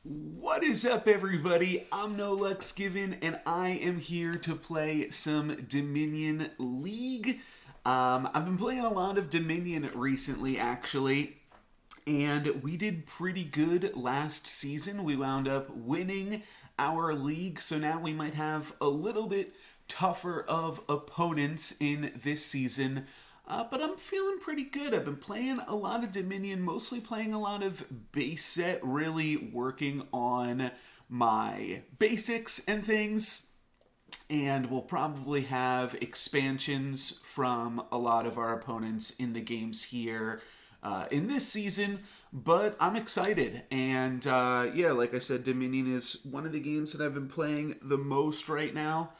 What is up, everybody? I'm Nolux Given, and I am here to play some Dominion League. I've been playing a lot of Dominion recently, actually, and we did pretty good last season. We wound up winning our league, so now we might have a little bit tougher of opponents in this season. But I'm feeling pretty good. I've been playing a lot of Dominion, mostly playing a lot of base set, really working on my basics and things. And we'll probably have expansions from a lot of our opponents in the games here in this season. But I'm excited. And yeah, like I said, Dominion is one of the games that I've been playing the most right now.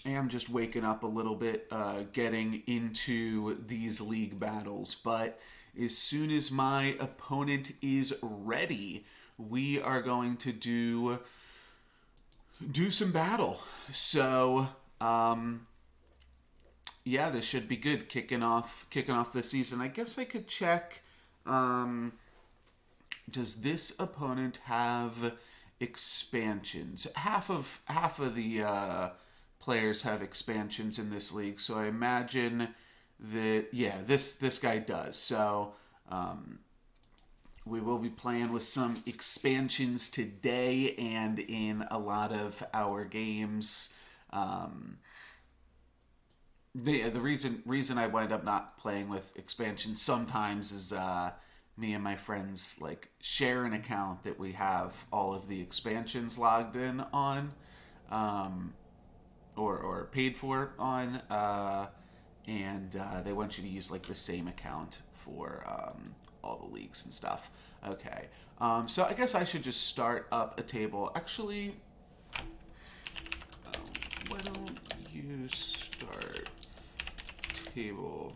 I am just waking up a little bit, getting into these league battles. But as soon as my opponent is ready, we are going to do some battle. So, yeah, this should be good. Kicking off the season. I guess I could check. Does this opponent have expansions? Half of the players have expansions in this league, so I imagine that this guy does. So we will be playing with some expansions today and in a lot of our games. The reason I wind up not playing with expansions sometimes is me and my friends like share an account that we have all of the expansions logged in on. Or paid for on, and they want you to use like the same account for all the leagues and stuff. Okay, so I guess I should just start up a table. Actually, why don't you start table?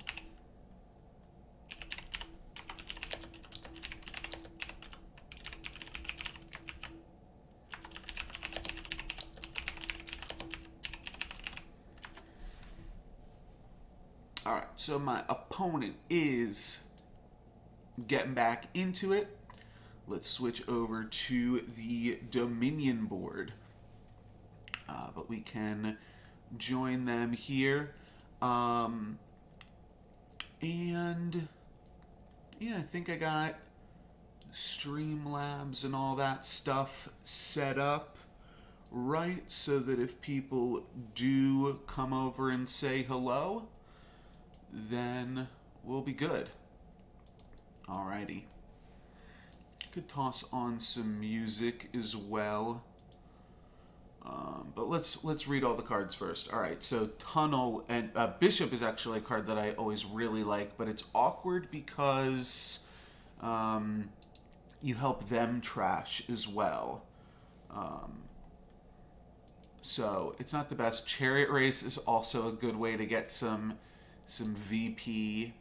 Alright, so my opponent is getting back into it. Let's switch over to the Dominion board. But we can join them here. And yeah, I think I got Streamlabs and all that stuff set up right so that if people do come over and say hello, then we'll be good. Alrighty. Could toss on some music as well. But let's read all the cards first. Alright, so Tunnel and Bishop is actually a card that I always really like, but it's awkward because you help them trash as well. So it's not the best. Chariot Race is also a good way to get some VP.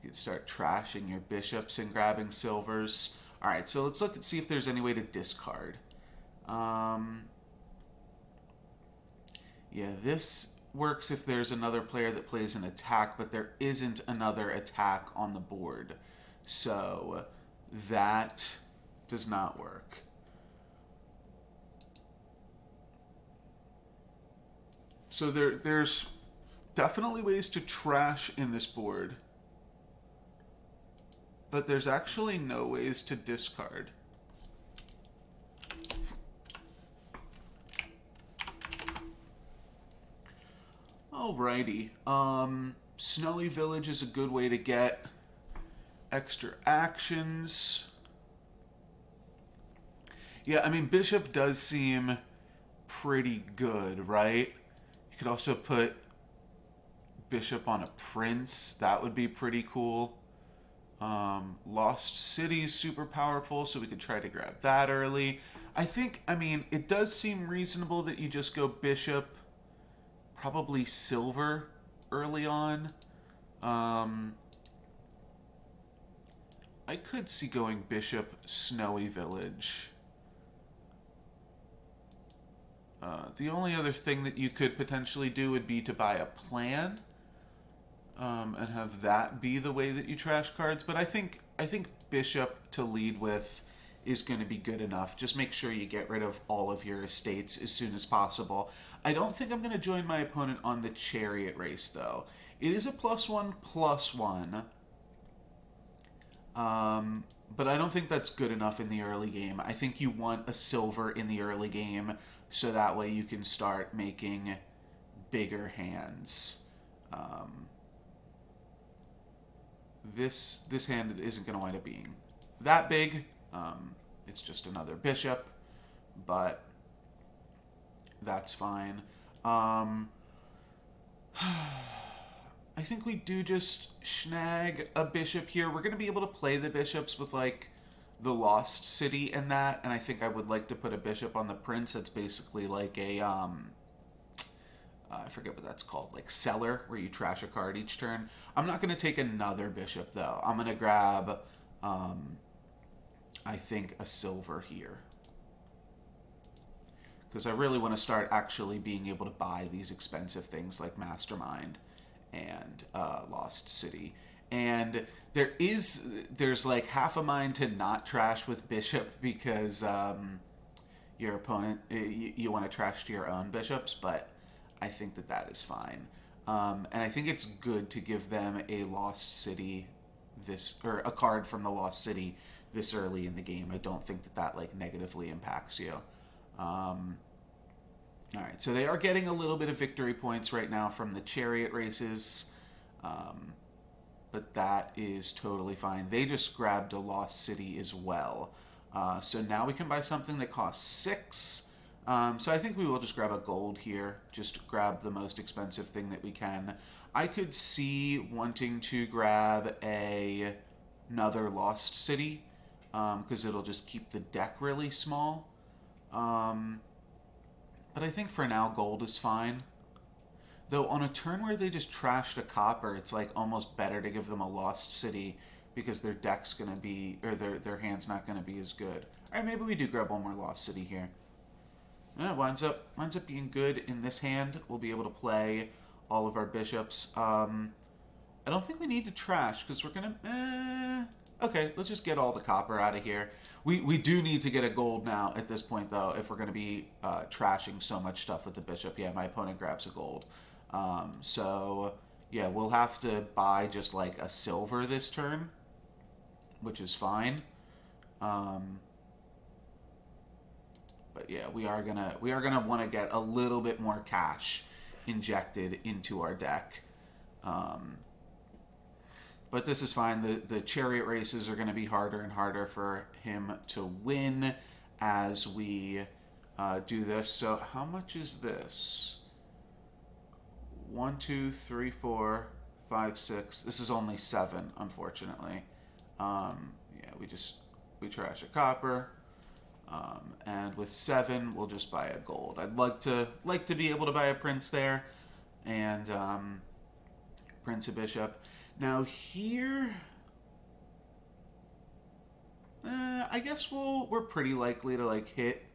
You can start trashing your bishops and grabbing silvers. Alright, so let's look and see if there's any way to discard. Yeah, this works if there's another player that plays an attack, but there isn't another attack on the board. So that does not work. So there's definitely ways to trash in this board, but there's actually no ways to discard. Alrighty. Snowy Village is a good way to get extra actions. Yeah, I mean, Bishop does seem pretty good, right? You could also put Bishop on a Prince. That would be pretty cool. Lost City is super powerful, so we could try to grab that early. I mean, it does seem reasonable that you just go Bishop, probably Silver early on. I could see going Bishop, Snowy Village. The only other thing that you could potentially do would be to buy a plan and have that be the way that you trash cards. But I think think bishop to lead with is going to be good enough. Just make sure you get rid of all of your estates as soon as possible. I don't think I'm going to join my opponent on the chariot race, though. It is a +1/+1. But I don't think that's good enough in the early game. I think you want a silver in the early game so that way you can start making bigger hands. This hand isn't going to wind up being that big. It's just another bishop, but that's fine. I think we do just snag a bishop here. We're going to be able to play the bishops with, like, the Lost City and that, and I think I would like to put a bishop on the prince. That's basically like a, I forget what that's called, like cellar, where you trash a card each turn. I'm not going to take another bishop, though. I'm going to grab, I think, a silver here. Because I really want to start actually being able to buy these expensive things like Mastermind and Lost City. And there's like half a mind to not trash with bishop because your opponent, you want to trash to your own bishops, but I think that is fine. And I think it's good to give them a Lost City or a card from the Lost City this early in the game. I don't think that like negatively impacts you. All right, so they are getting a little bit of victory points right now from the chariot races, but that is totally fine. They just grabbed a Lost City as well. So now we can buy something that costs 6. So I think we will just grab a gold here. Just grab the most expensive thing that we can. I could see wanting to grab another Lost City, because it'll just keep the deck really small. But I think for now, gold is fine. Though on a turn where they just trashed a copper, it's like almost better to give them a Lost City because their deck's going to be, or their hand's not going to be as good. All right, maybe we do grab one more Lost City here. Yeah, winds up being good in this hand. We'll be able to play all of our bishops. I don't think we need to trash because we're going to... Okay, let's just get all the copper out of here. We do need to get a gold now at this point, though, if we're going to be trashing so much stuff with the bishop. Yeah, my opponent grabs a gold. So, yeah, we'll have to buy just, like, a silver this turn, which is fine. But, yeah, we are gonna want to get a little bit more cash injected into our deck. But this is fine. The chariot races are going to be harder and harder for him to win as we do this. So how much is this? 1, 2, 3, 4, 5, 6. This is only 7, unfortunately. Yeah, we trash a copper. And with 7, we'll just buy a gold. I'd like to be able to buy a prince there, and prince a bishop. Now here, I guess we're pretty likely to like hit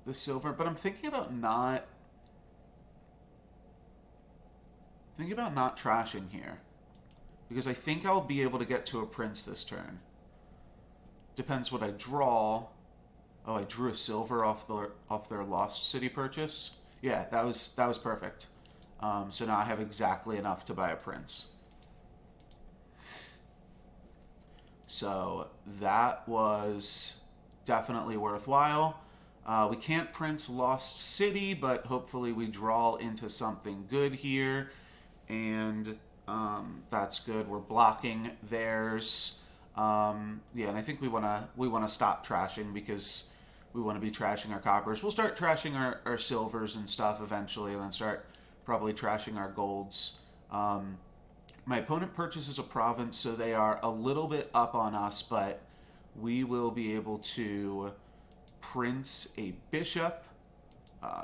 the silver, but I'm thinking about not trashing here because I think I'll be able to get to a prince this turn. Depends what I draw. Oh, I drew a silver off their Lost City purchase. Yeah, that was perfect. So now I have exactly enough to buy a prince. So that was definitely worthwhile. We can't prince Lost City, but hopefully we draw into something good here. And that's good. We're blocking theirs. Yeah, and I think we wanna stop trashing because we want to be trashing our coppers. We'll start trashing our silvers and stuff eventually, and then start probably trashing our golds. My opponent purchases a province, so they are a little bit up on us, but we will be able to prince a bishop.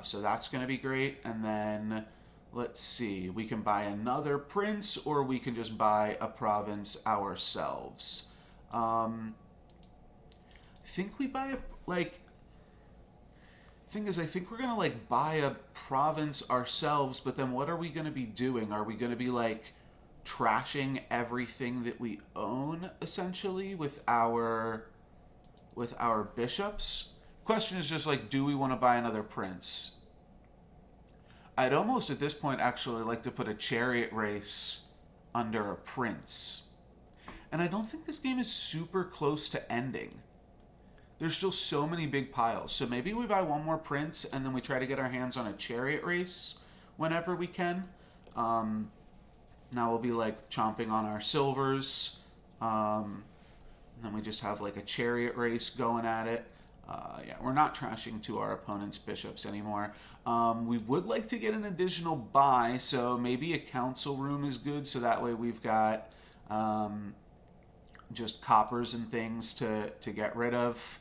So that's going to be great. And then, let's see, we can buy another prince, or we can just buy a province ourselves. I think we buy thing is, I think we're gonna buy a province ourselves, but then what are we gonna be doing? Are we gonna be trashing everything that we own, essentially, with our bishops. Question is just like, do we want to buy another prince? I'd almost at this point actually like to put a chariot race under a prince. And I don't think this game is super close to ending. There's still so many big piles. So maybe we buy one more prince and then we try to get our hands on a chariot race whenever we can. Now we'll be like chomping on our silvers. And then we just have like a chariot race going at it. Yeah, we're not trashing to our opponent's bishops anymore. We would like to get an additional buy, so maybe a council room is good, so that way we've got just coppers and things to get rid of.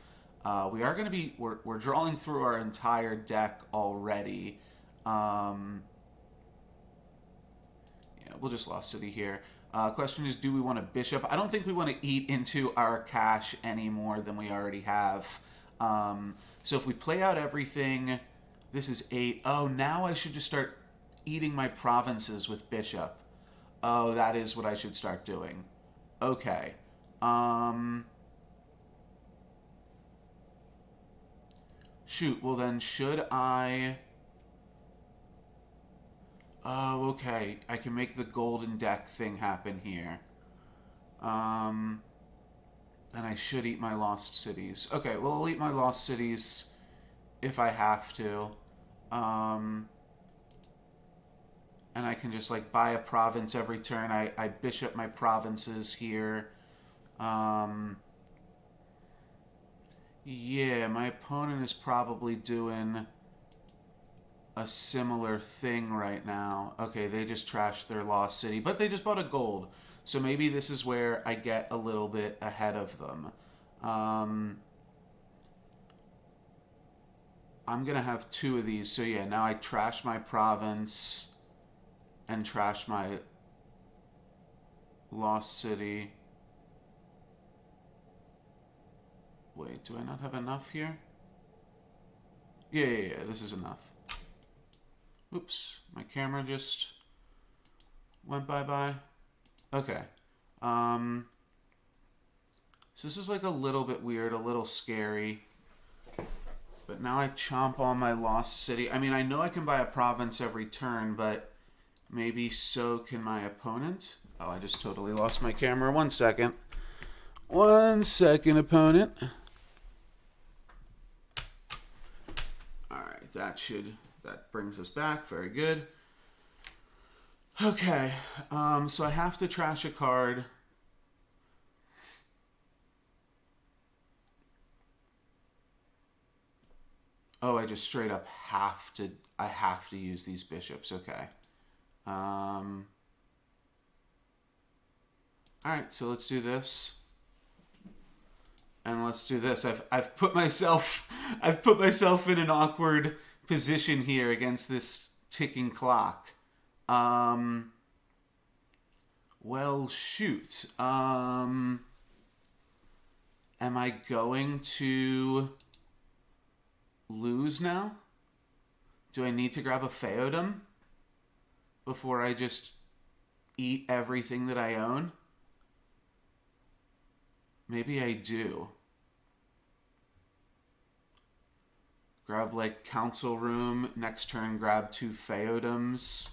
We are going to be, we're drawing through our entire deck already. Yeah, we'll just Lost City here. Question is, do we want a bishop? I don't think we want to eat into our cash any more than we already have. So if we play out everything, this is 8. Oh, now I should just start eating my provinces with bishop. Oh, that is what I should start doing. Okay. Shoot, well then should I... Oh, okay. I can make the golden deck thing happen here. And I should eat my lost cities. Okay, well, I'll eat my lost cities if I have to. And I can just, like, buy a province every turn. I bishop my provinces here. Yeah, my opponent is probably doing a similar thing right now. Okay, they just trashed their lost city, but they just bought a gold. So maybe this is where I get a little bit ahead of them. I'm going to have 2 of these. So yeah, now I trash my province and trash my lost city. Wait, do I not have enough here? Yeah, this is enough. Oops, my camera just went bye-bye. Okay. So this is like a little bit weird, a little scary. But now I chomp on my lost city. I mean, I know I can buy a province every turn, but maybe so can my opponent. Oh, I just totally lost my camera. 1 second. 1 second, opponent. Alright, that brings us back. Very good. Okay, so I have to trash a card. Oh, I just straight up have to, I have to use these bishops. Okay. Alright, so let's do this. And let's do this. I've put myself in an awkward position here against this ticking clock. Well, shoot. Am I going to lose now? Do I need to grab a feodum before I just eat everything that I own? Maybe I do. Grab, like, council room. Next turn, grab 2 feodums.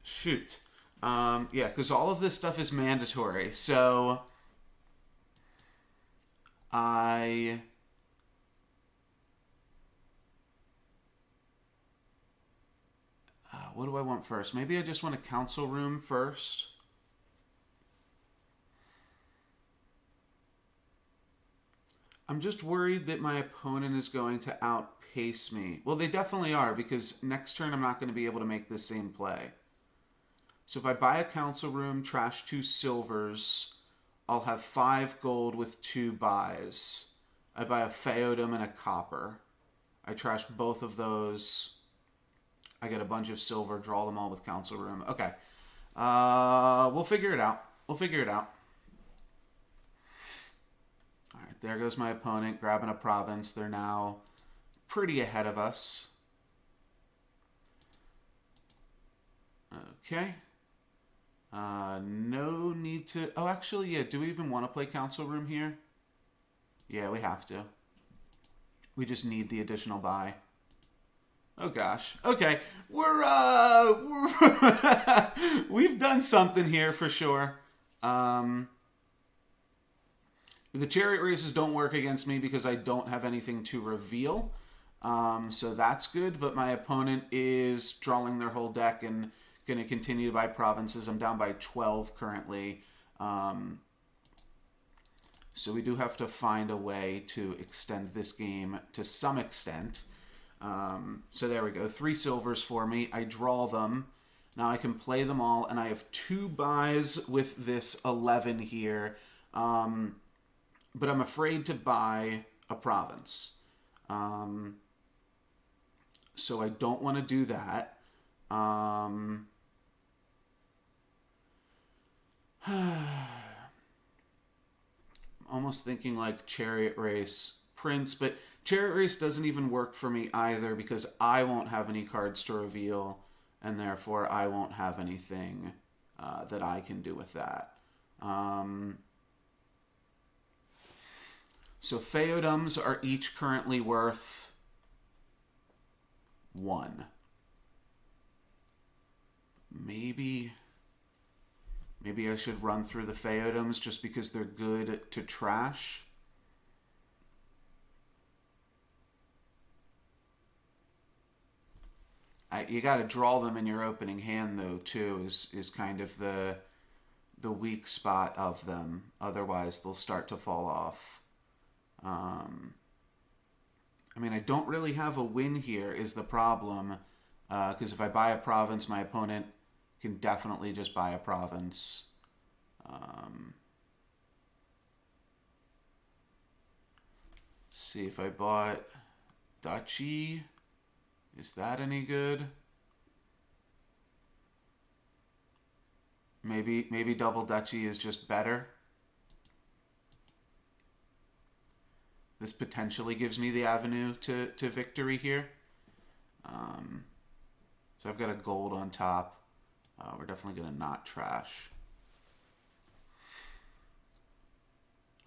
Shoot. Yeah, because all of this stuff is mandatory. So what do I want first? Maybe I just want a council room first. I'm just worried that my opponent is going to outpace me. Well, they definitely are, because next turn I'm not going to be able to make the same play. So if I buy a council room, trash 2 silvers, I'll have 5 gold with 2 buys. I buy a feodum and a copper. I trash both of those. I get a bunch of silver, draw them all with council room. Okay. We'll figure it out. there goes my opponent grabbing a province. They're now pretty ahead of us. Okay. No need to... Oh, actually, yeah. Do we even want to play Council Room here? Yeah, we have to. We just need the additional buy. Oh, gosh. Okay. We've done something here for sure. The chariot races don't work against me because I don't have anything to reveal. So that's good, but my opponent is drawing their whole deck and going to continue to buy provinces. I'm down by 12 currently. So we do have to find a way to extend this game to some extent. So there we go. 3 silvers for me. I draw them. Now I can play them all, and I have 2 buys with this 11 here. But I'm afraid to buy a province. So I don't want to do that. Almost thinking like Chariot Race Prince, but Chariot Race doesn't even work for me either because I won't have any cards to reveal, and therefore I won't have anything that I can do with that. So Feodums are each currently worth 1. Maybe I should run through the Feodums just because they're good to trash. You got to draw them in your opening hand, though, too, is kind of the weak spot of them. Otherwise, they'll start to fall off. I mean, I don't really have a win here is the problem. Because if I buy a province, my opponent can definitely just buy a province. See if I bought Duchy. Is that any good? Maybe double Duchy is just better. This potentially gives me the avenue to victory here. So I've got a gold on top. We're definitely going to not trash.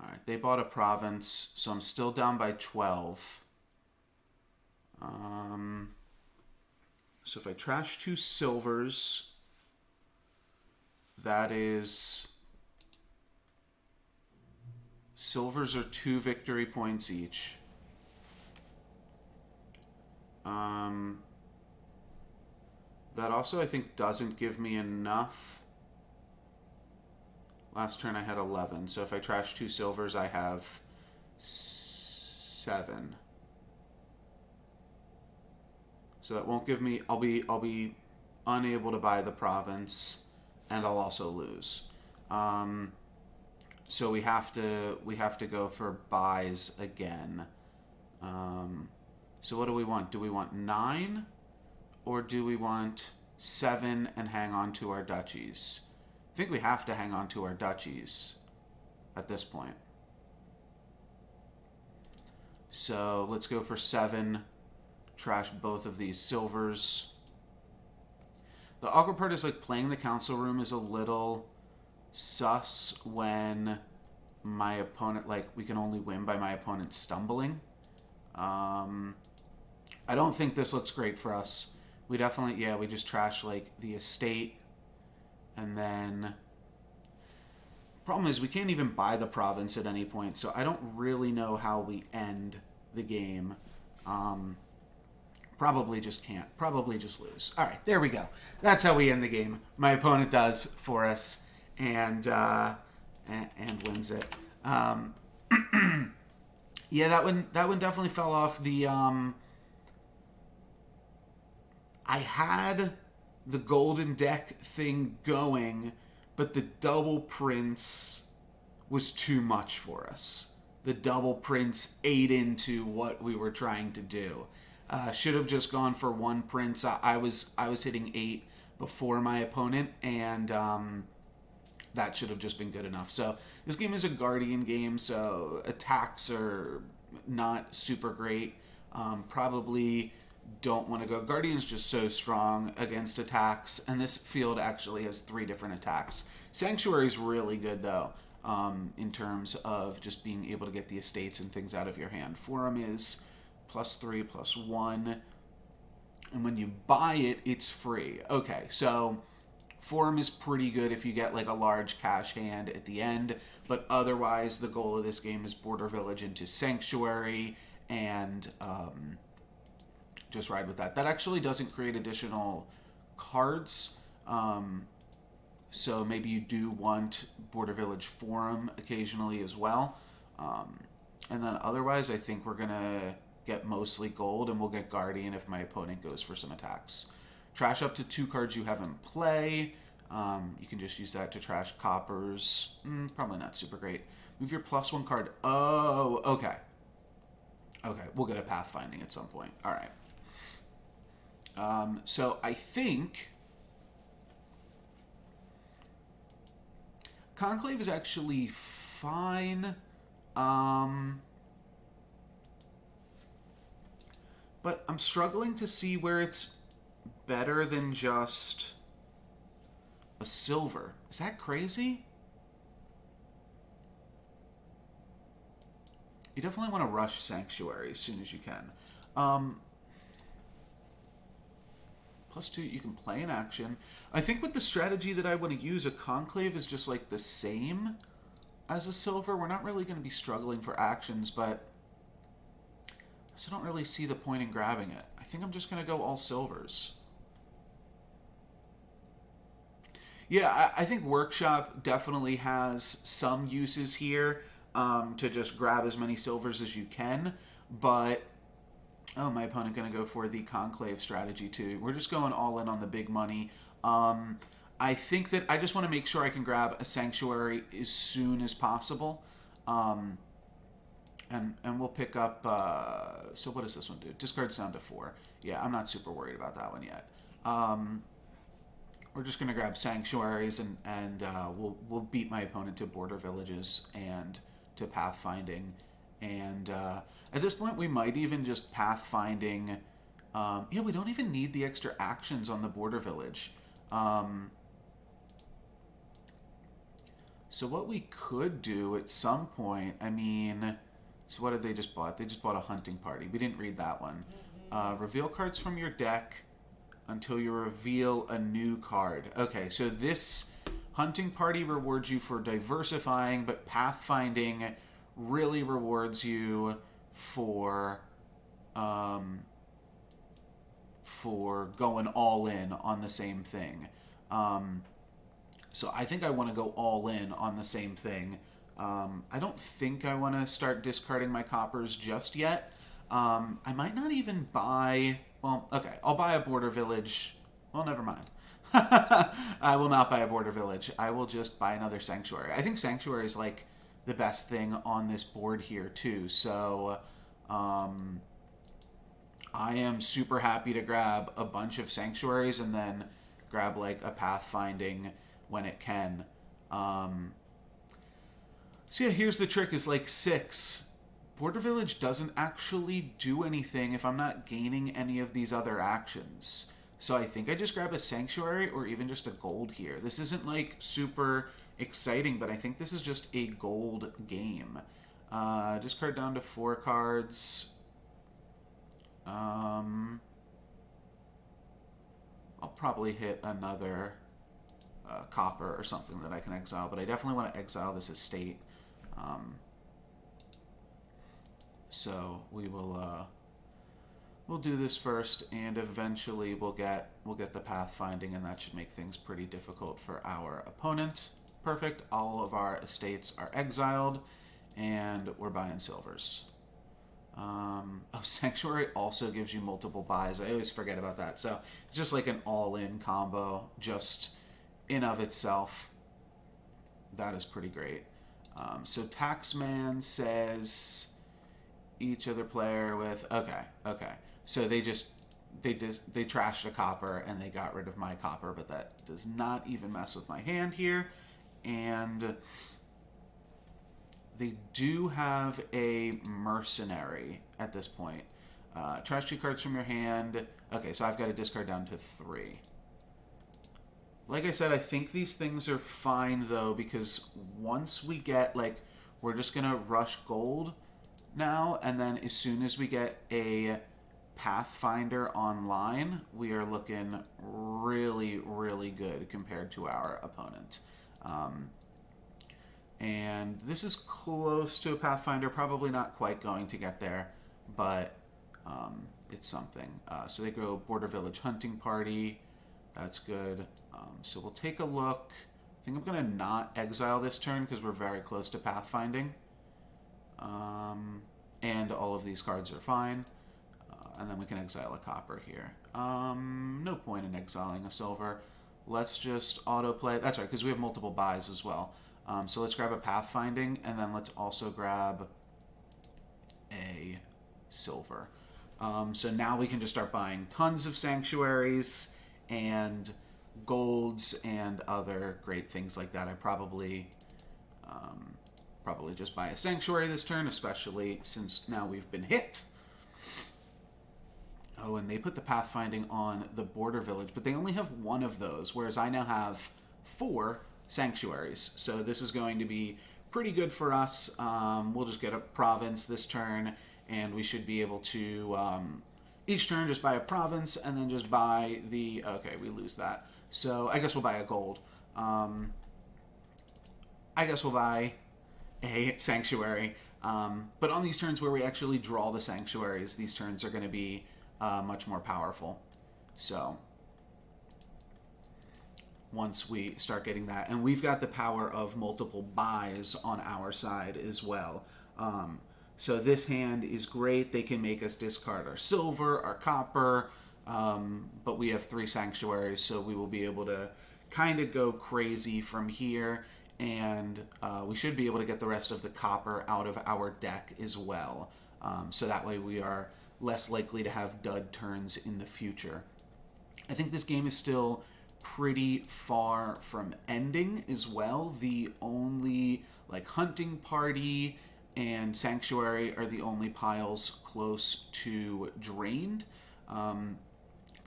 Alright, they bought a province, so I'm still down by 12. So if I trash 2 silvers, that is... Silvers are 2 victory points each. That also, I think, doesn't give me enough. Last turn I had 11, so if I trash 2 silvers, I have 7. So that won't give me... I'll be unable to buy the province, and I'll also lose. So we have to go for buys again. So what do we want? Do we want 9? Or do we want 7 and hang on to our duchies? I think we have to hang on to our duchies at this point. So let's go for 7. Trash both of these silvers. The awkward part is like playing the council room is a little sus when my opponent, like, we can only win by my opponent stumbling. I don't think this looks great for us. We definitely, we just trash, like, the estate. And then... Problem is, we can't even buy the province at any point, so I don't really know how we end the game. Probably just can't. Probably just lose. Alright, there we go. That's how we end the game. My opponent does for us, and wins it. Yeah, that one definitely fell off. I had the golden deck thing going, but the double prince was too much for us. The double prince ate into what we were trying to do. Should have just gone for 1 prince. I was hitting 8 before my opponent, and That should have just been good enough. So this game is a Guardian game, so attacks are not super great. Probably don't want to go. Guardian's just so strong against attacks, and this field actually has 3 different attacks. Sanctuary's really good, though, in terms of just being able to get the estates and things out of your hand. Forum is +3/+1, and when you buy it, it's free. Okay, so Forum is pretty good if you get like a large cash hand at the end, but otherwise the goal of this game is Border Village into Sanctuary and just ride with that. That actually doesn't create additional cards, so maybe you do want Border Village Forum occasionally as well. And then otherwise I think we're going to get mostly gold, and we'll get Guardian if my opponent goes for some attacks. Trash up to 2 cards you have in play. You can just use that to trash coppers. Probably not super great. Move your +1 card. Oh, okay. Okay, we'll get a pathfinding at some point. All right. So I think Conclave is actually fine. But I'm struggling to see where it's better than just a silver. Is that crazy? You definitely want to rush Sanctuary as soon as you can. +2, you can play an action. I think with the strategy that I want to use, a Conclave is just like the same as a silver. We're not really going to be struggling for actions, but I still don't really see the point in grabbing it. I think I'm just going to go all silvers. Yeah, I think Workshop definitely has some uses here to just grab as many silvers as you can, but oh, my opponent going to go for the Conclave strategy too. We're just going all in on the big money. I think that I just want to make sure I can grab a Sanctuary as soon as possible. And we'll pick up, so what does this one do? Discards down to 4. Yeah, I'm not super worried about that one yet. We're just going to grab Sanctuaries, and we'll beat my opponent to Border Villages and to Pathfinding. And at this point, we might even just Pathfinding. Yeah, we don't even need the extra actions on the Border Village. So what we could do at some point, I mean, so what did they just bought? They just bought a Hunting Party. We didn't read that one. Reveal cards from your deck until you reveal a new card. Okay, so this Hunting Party rewards you for diversifying, but Pathfinding really rewards you for going all in on the same thing. So I think I want to go all in on the same thing. I don't think I want to start discarding my coppers just yet. I might not even buy... Well, okay, I'll buy a Border Village. Well, never mind. I will not buy a Border Village. I will just buy another Sanctuary. I think Sanctuary is like the best thing on this board here too. So I am super happy to grab a bunch of Sanctuaries and then grab like a Pathfinding when it can. So yeah, here's the trick is like 6. Border Village doesn't actually do anything if I'm not gaining any of these other actions. So I think I just grab a Sanctuary or even just a gold here. This isn't like super exciting, but I think this is just a gold game. Discard down to 4 cards. I'll probably hit another copper or something that I can exile, but I definitely want to exile this estate. So we will we'll do this first, and eventually we'll get the Pathfinding, and that should make things pretty difficult for our opponent. Perfect. All of our estates are exiled, and we're buying silvers. Oh, Sanctuary also gives you multiple buys. I always forget about that. So it's just like an all-in combo, just in of itself. That is pretty great. So Taxman says each other player with... Okay. So they trashed a copper and they got rid of my copper, but that does not even mess with my hand here. and they do have a mercenary at this point. Trash 2 cards from your hand. Okay, so I've got to discard down to 3. Like I said, I think these things are fine, though, because once we get, like, we're just going to rush gold now, and then as soon as we get a Pathfinder online, we are looking really, really good compared to our opponent. And this is close to a Pathfinder, probably not quite going to get there, but it's something. So they go Border Village Hunting Party. That's good. So we'll take a look. I think I'm going to not exile this turn because we're very close to pathfinding. And all of these cards are fine. And then we can exile a copper here. No point in exiling a silver. Let's just autoplay. That's right, because we have multiple buys as well. So let's grab a pathfinding, and then let's also grab a silver. So now we can just start buying tons of sanctuaries and golds and other great things like that. I probably just buy a sanctuary this turn, especially since now we've been hit. Oh, and they put the pathfinding on the border village, but they only have one of those, whereas I now have 4 sanctuaries. So this is going to be pretty good for us. We'll just get a province this turn, and we should be able to each turn just buy a province and then just buy the... Okay, we lose that. So I guess we'll buy a gold. I guess we'll buy a sanctuary. But on these turns where we actually draw the sanctuaries, these turns are going to be much more powerful. So once we start getting that, and we've got the power of multiple buys on our side as well. So this hand is great. They can make us discard our silver, our copper, but we have 3 sanctuaries, so we will be able to kind of go crazy from here, and we should be able to get the rest of the copper out of our deck as well. So that way we are less likely to have dud turns in the future. I think this game is still pretty far from ending as well. The only hunting party and sanctuary are the only piles close to drained.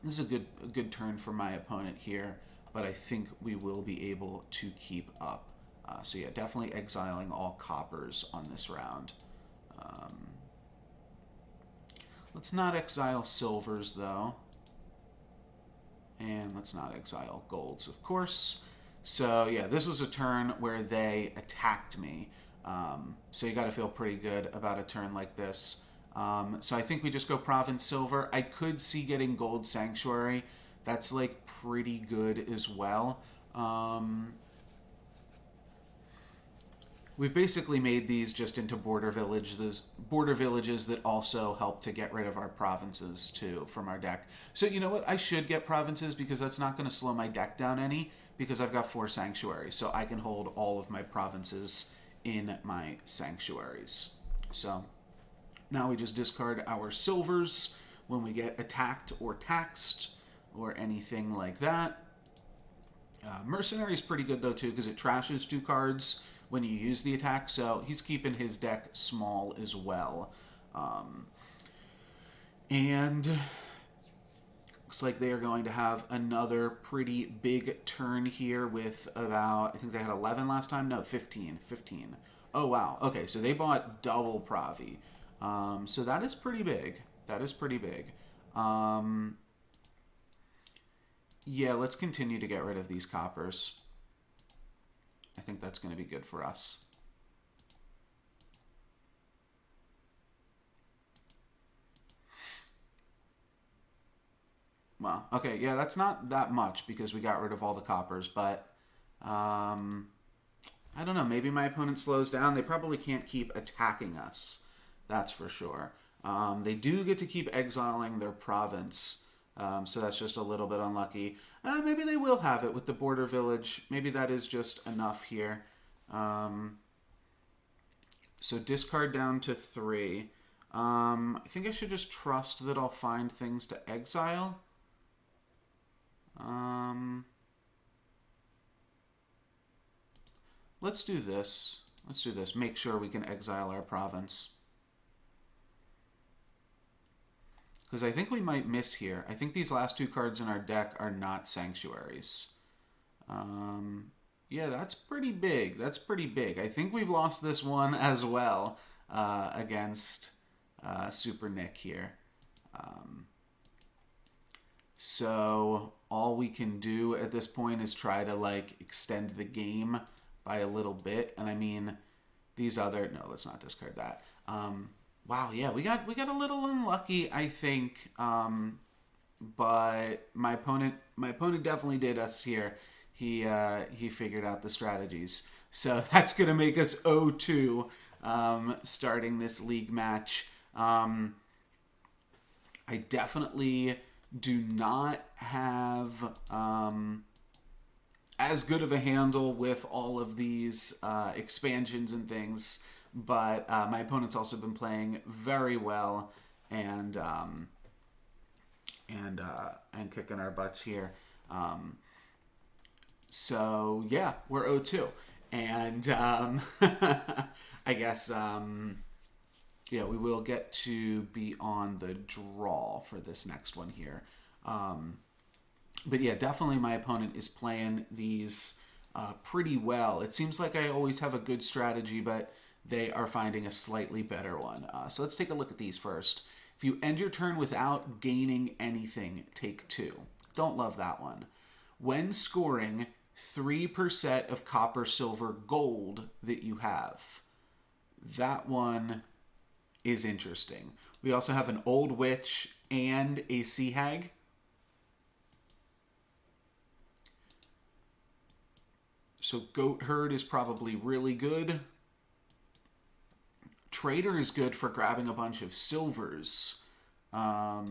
This is a good turn for my opponent here, but I think we will be able to keep up. So yeah, definitely exiling all coppers on this round. Let's not exile silvers, though. And let's not exile golds, of course. So yeah, this was a turn where they attacked me. So you got to feel pretty good about a turn like this. So I think we just go province silver. I could see getting gold sanctuary. That's pretty good as well. We've basically made these just into border villages that also help to get rid of our provinces too from our deck. So you know what? I should get provinces because that's not going to slow my deck down any, because I've got 4 sanctuaries, so I can hold all of my provinces in my sanctuaries. So now we just discard our silvers when we get attacked or taxed or anything like that. Mercenary is pretty good though too, because it trashes 2 cards when you use the attack, so he's keeping his deck small as well. And looks like they are going to have another pretty big turn here with about, I think they had 11 last time? No, 15. Oh, wow. Okay, so they bought double Pravi. So that is pretty big. Yeah, let's continue to get rid of these coppers. I think that's going to be good for us. Well, okay, yeah, that's not that much because we got rid of all the coppers, but I don't know, maybe my opponent slows down. They probably can't keep attacking us, that's for sure. They do get to keep exiling their province, so that's just a little bit unlucky. Maybe they will have it with the border village. Maybe that is just enough here. So discard down to 3. I think I should just trust that I'll find things to exile. let's do this. Let's do this. Make sure we can exile our province. Because I think we might miss here. I think these last two cards in our deck are not sanctuaries. Yeah, that's pretty big. That's pretty big. I think we've lost this one as well against Super Nick here. So all we can do at this point is try to like extend the game by a little bit. And I mean, these other, no, let's not discard that. Wow, yeah, we got a little unlucky, I think. But my opponent definitely did us here. He figured out the strategies. So that's gonna make us 0-2 starting this league match. I definitely do not have as good of a handle with all of these expansions and things, but my opponent's also been playing very well and kicking our butts here. So yeah, we're 0-2, and I guess yeah, we will get to be on the draw for this next one here. But yeah, definitely my opponent is playing these pretty well. It seems like I always have a good strategy, but they are finding a slightly better one. So let's take a look at these first. If you end your turn without gaining anything, take 2. Don't love that one. When scoring 3% of copper, silver, gold that you have. That one is interesting. We also have an old witch and a sea hag. So goat herd is probably really good. Trader is good for grabbing a bunch of silvers. I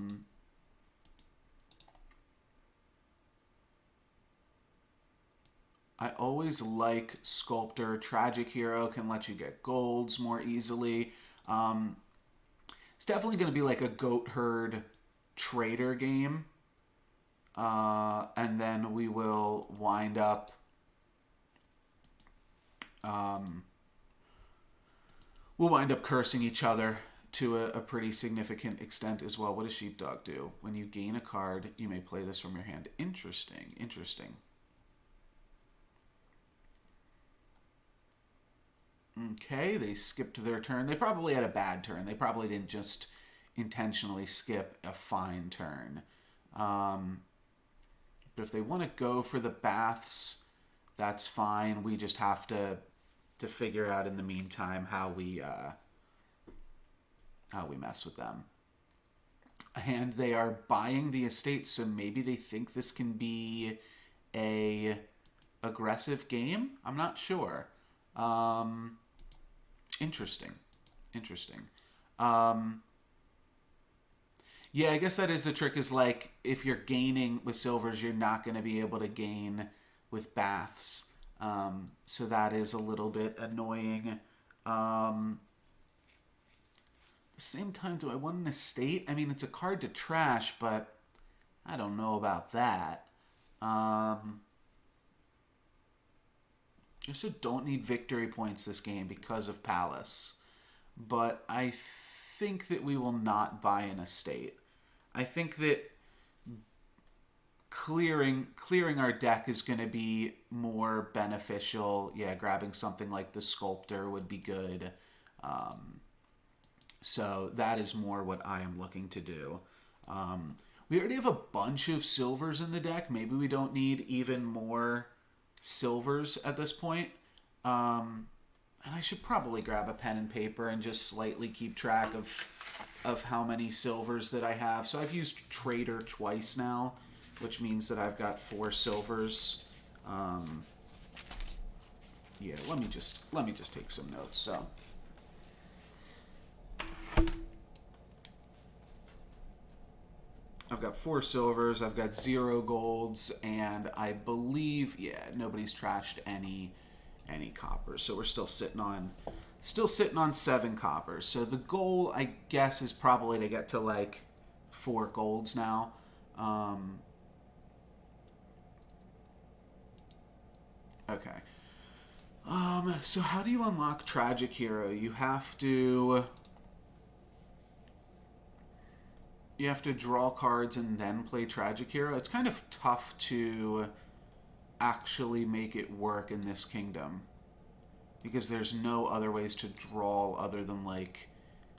always like Sculptor. Tragic Hero can let you get golds more easily. It's definitely going to be like a goat herd trader game. And then we will wind up cursing each other to a pretty significant extent as well. What does Sheepdog do? When you gain a card, you may play this from your hand. Interesting, interesting. Okay, they skipped their turn. They probably had a bad turn. They probably didn't just intentionally skip a fine turn. But if they want to go for the baths, that's fine. We just have to figure out in the meantime how we mess with them. And they are buying the estate, so maybe they think this can be a aggressive game. I'm not sure. Interesting. Yeah, I guess that is the trick, is like if you're gaining with silvers, you're not going to be able to gain with baths. So that is a little bit annoying. At the same time, do I want an estate? I mean, it's a card to trash, but I don't know about that. I also don't need victory points this game because of Palace. But I think that we will not buy an estate. I think that clearing our deck is going to be more beneficial. Yeah, grabbing something like the Sculptor would be good. So that is more what I am looking to do. We already have a bunch of silvers in the deck. Maybe we don't need even more silvers at this point. And I should probably grab a pen and paper and just slightly keep track of how many silvers that I have. So I've used Trader twice now, which means that I've got 4 silvers. Yeah, let me just take some notes. So I've got 4 silvers, I've got 0 golds, and I believe, yeah, nobody's trashed any coppers. So we're still sitting on 7 coppers. So the goal, I guess, is probably to get to like 4 golds now. Okay. So how do you unlock Tragic Hero? You have to draw cards and then play Tragic Hero. It's kind of tough to actually make it work in this kingdom because there's no other ways to draw other than like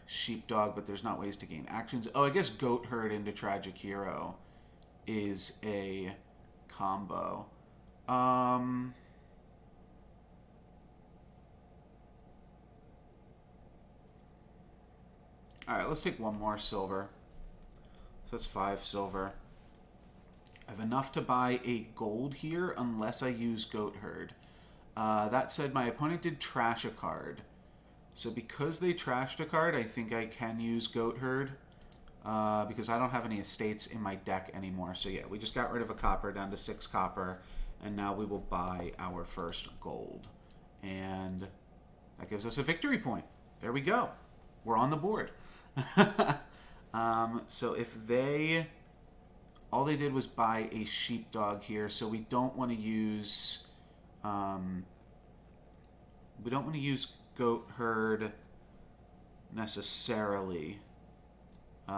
Sheepdog, but there's not ways to gain actions. Oh, I guess Goat Herd into Tragic Hero is a combo. Alright, let's take one more silver. So that's 5 silver. I have enough to buy a gold here unless I use Goat Herd. That said, my opponent did trash a card. So because they trashed a card, I think I can use Goat Herd. Because I don't have any estates in my deck anymore. So yeah, we just got rid of a copper down to 6 copper. And now we will buy our first gold. And that gives us a victory point. There we go. We're on the board. So if they... All they did was buy a sheepdog here, so we don't want to use... we don't want to use Goat Herd necessarily.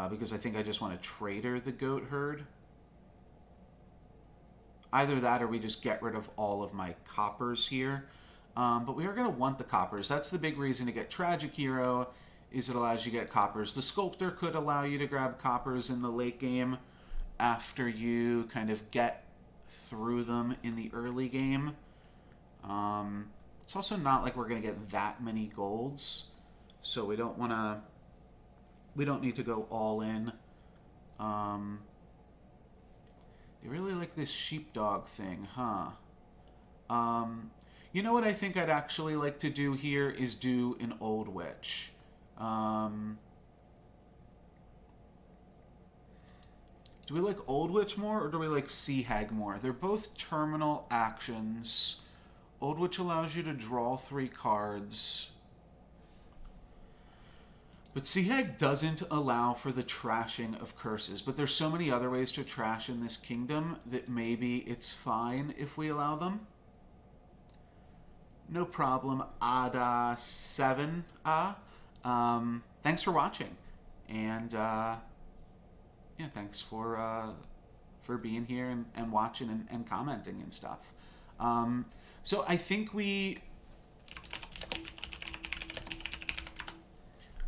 Because I think I just want to trader the Goat Herd. Either that or we just get rid of all of my coppers here. But we are going to want the coppers. That's the big reason to get Tragic Hero, is it allows you to get coppers. The Sculptor could allow you to grab coppers in the late game after you kind of get through them in the early game. It's also not like we're going to get that many golds, so we don't want to... We don't need to go all in. They really like this sheepdog thing, huh? You know what I think I'd actually like to do here is do an Old Witch. Do we like Old Witch more, or do we like Sea Hag more? They're both terminal actions. Old Witch allows you to draw 3 cards. But Sea Hag doesn't allow for the trashing of curses. But there's so many other ways to trash in this kingdom that maybe it's fine if we allow them. No problem. Ada 7. Thanks for watching. And yeah, thanks for being here and watching and commenting and stuff. So I think we...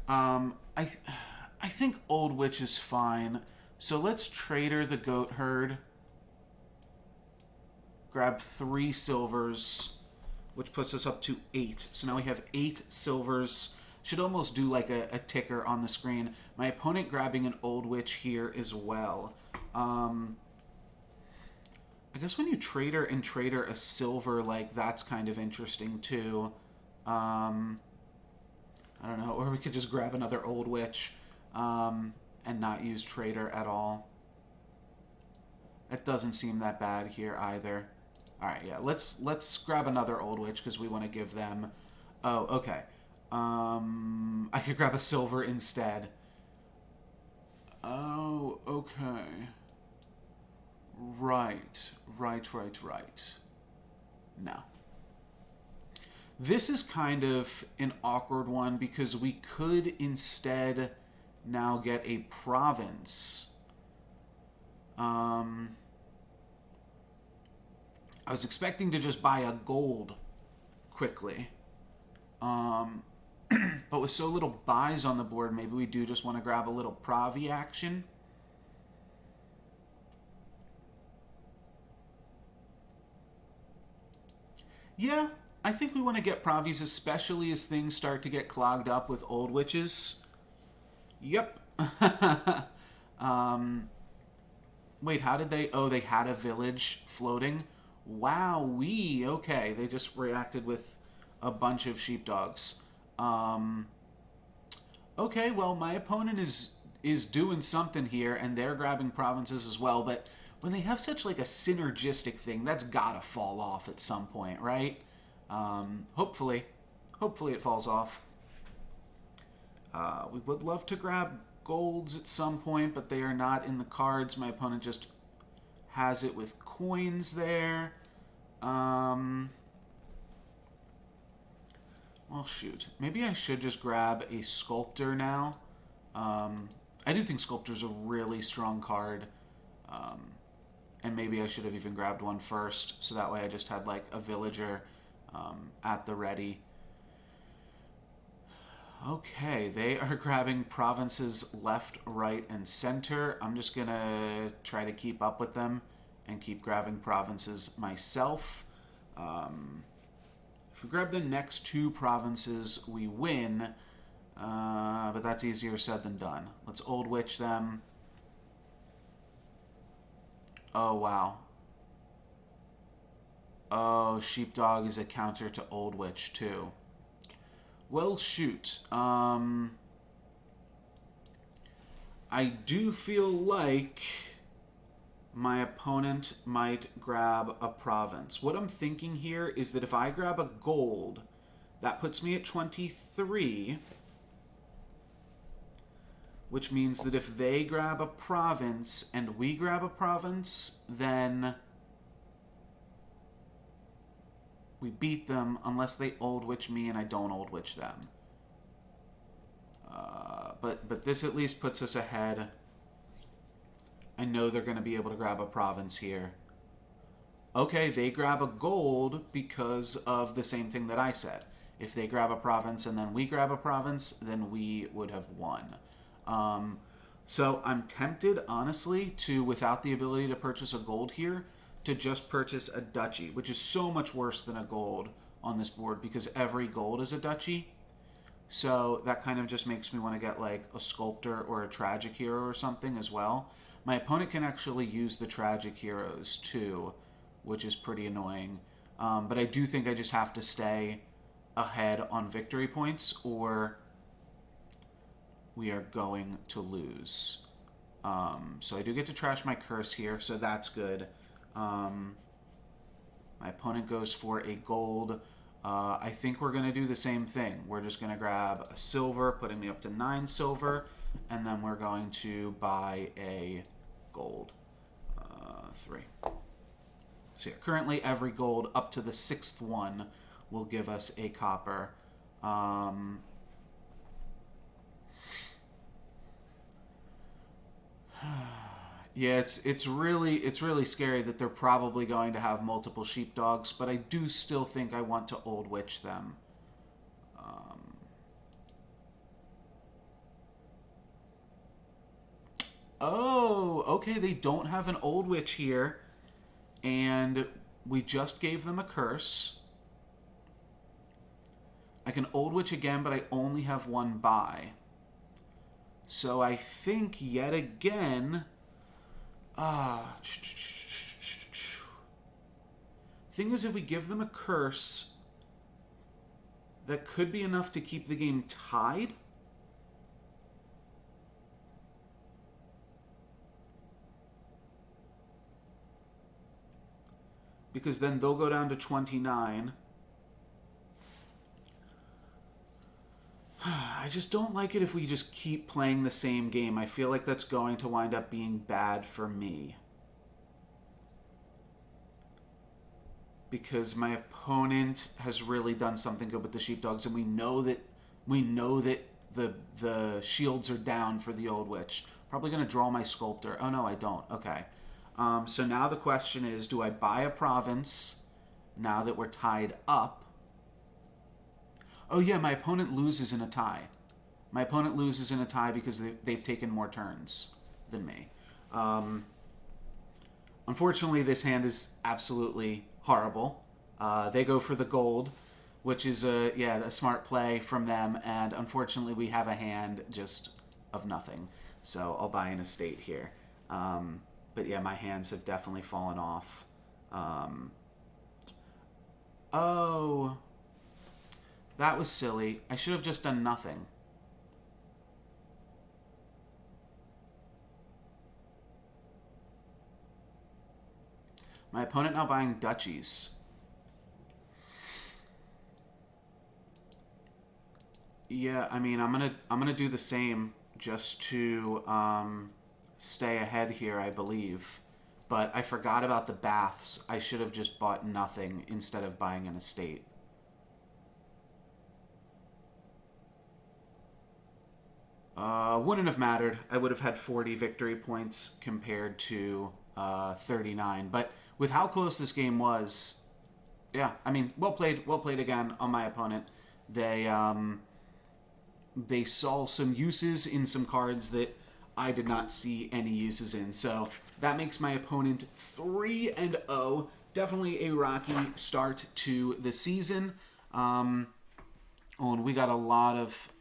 I think Old Witch is fine. So let's trader the Goat Herd. Grab 3 silvers, which puts us up to 8. So now we have 8 silvers. Should almost do like a ticker on the screen. My opponent grabbing an Old Witch here as well. I guess when you trader a silver, like, that's kind of interesting too. I don't know, or we could just grab another Old Witch and not use trader at all. It doesn't seem that bad here either. All right, yeah, let's grab another Old Witch because we want to give them... Oh, okay. I could grab a silver instead. Oh, okay. Right. No. This is kind of an awkward one because we could instead now get a province. I was expecting to just buy a gold quickly. But with so little buys on the board, maybe we do just want to grab a little Pravi action. Yeah, I think we want to get Pravis, especially as things start to get clogged up with Old Witches. Yep. Wait, how did they... Oh, they had a village floating? Wowee. Okay, they just reacted with a bunch of sheepdogs. Okay, well, my opponent is doing something here, and they're grabbing provinces as well, but when they have such like a synergistic thing, that's gotta fall off at some point, right? Hopefully it falls off. We would love to grab golds at some point, but they are not in the cards. My opponent just has it with coins there. well, shoot. Maybe I should just grab a Sculptor now. I do think Sculptor's a really strong card. And maybe I should have even grabbed one first, so that way I just had, like, a Villager at the ready. Okay, they are grabbing provinces left, right, and center. I'm just going to try to keep up with them and keep grabbing provinces myself. If we grab the next 2 provinces, we win. But that's easier said than done. Let's Old Witch them. Oh, wow. Oh, Sheepdog is a counter to Old Witch, too. Well, shoot. I do feel like my opponent might grab a province. What I'm thinking here is that if I grab a gold, that puts me at 23, which means that if they grab a province and we grab a province, then we beat them unless they Old Witch me and I don't Old Witch them. But this at least puts us ahead. I know they're going to be able to grab a province here. Okay, they grab a gold because of the same thing that I said. If they grab a province and then we grab a province, then we would have won. So I'm tempted, honestly, to, without the ability to purchase a gold here, to just purchase a duchy, which is so much worse than a gold on this board because every gold is a duchy. So that kind of just makes me want to get like a Sculptor or a Tragic Hero or something as well. My opponent can actually use the Tragic Heroes too, which is pretty annoying. But I do think I just have to stay ahead on victory points or we are going to lose. So I do get to trash my curse here, so that's good. My opponent goes for a gold. I think we're going to do the same thing. We're just going to grab a silver, putting me up to 9 silver, and then we're going to buy a gold. 3. So yeah, currently every gold up to the 6th one will give us a copper. Yeah, it's really scary that they're probably going to have multiple sheepdogs, but I do still think I want to Old Witch them. Oh, okay, they don't have an Old Witch here, and we just gave them a curse. I can Old Witch again, but I only have 1 buy. So I think yet again... Thing is, if we give them a curse, that could be enough to keep the game tied. Because then they'll go down to 29. I just don't like it if we just keep playing the same game. I feel like that's going to wind up being bad for me. Because my opponent has really done something good with the sheepdogs, and we know that the shields are down for the Old Witch. Probably going to draw my Sculptor. Oh no, I don't. Okay. So now the question is, do I buy a province now that we're tied up? Oh yeah, my opponent loses in a tie. My opponent loses in a tie because they've taken more turns than me. Unfortunately, this hand is absolutely horrible. They go for the gold, which is a smart play from them, and unfortunately we have a hand just of nothing. So I'll buy an estate here. But yeah, my hands have definitely fallen off. Oh... That was silly. I should have just done nothing. My opponent now buying duchies. Yeah, I mean, I'm gonna do the same just to stay ahead here, I believe. But I forgot about the baths. I should have just bought nothing instead of buying an estate. Wouldn't have mattered. I would have had 40 victory points compared to 39. But with how close this game was, yeah, I mean, well played again on my opponent. They saw some uses in some cards that I did not see any uses in. So that makes my opponent 3-0. Definitely a rocky start to the season. And we got a lot of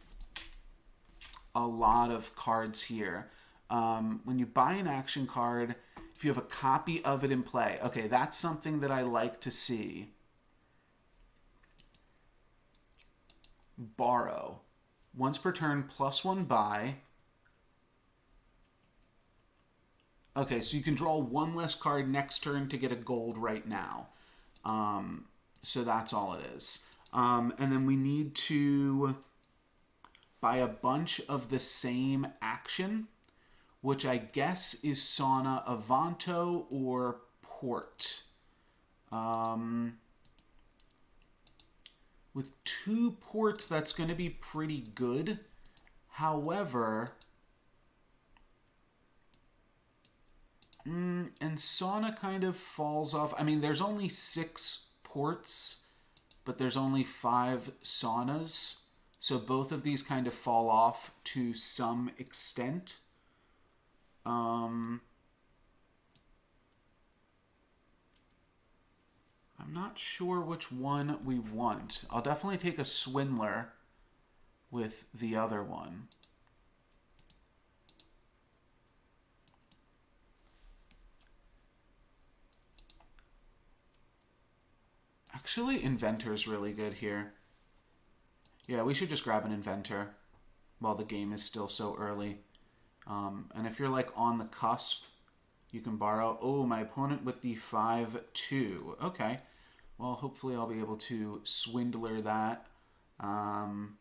cards here. When you buy an action card, if you have a copy of it in play, okay, that's something that I like to see. Borrow. Once per turn, +1 buy. Okay, so you can draw one less card next turn to get a gold right now. So that's all it is. And then we need to buy a bunch of the same action, which I guess is Sauna Avanto or Port. With 2 ports, that's going to be pretty good. However, and Sauna kind of falls off. I mean, there's only 6 ports, but there's only 5 Saunas. So both of these kind of fall off to some extent. I'm not sure which one we want. I'll definitely take a Swindler with the other one. Actually, Inventor's really good here. Yeah, we should just grab an Inventor while the game is still so early. And if you're like on the cusp, you can borrow. Oh, my opponent with the 5-2. Okay. Well, hopefully I'll be able to Swindler that. And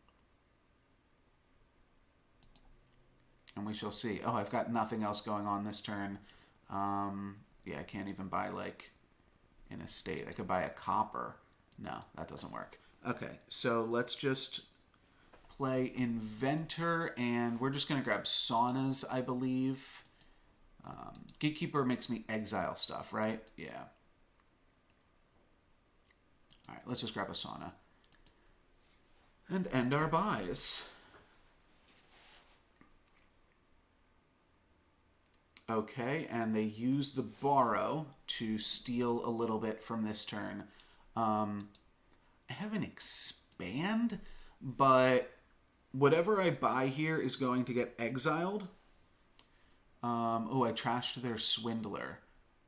we shall see. Oh, I've got nothing else going on this turn. Yeah, I can't even buy like an estate. I could buy a copper. No, that doesn't work. Okay, so let's just play Inventor, and we're just going to grab Saunas, I believe. Gatekeeper makes me exile stuff, right? Yeah. All right, let's just grab a Sauna. And end our buys. Okay, and they use the Borrow to steal a little bit from this turn. I have an Expand, but whatever I buy here is going to get exiled. Oh, I trashed their Swindler.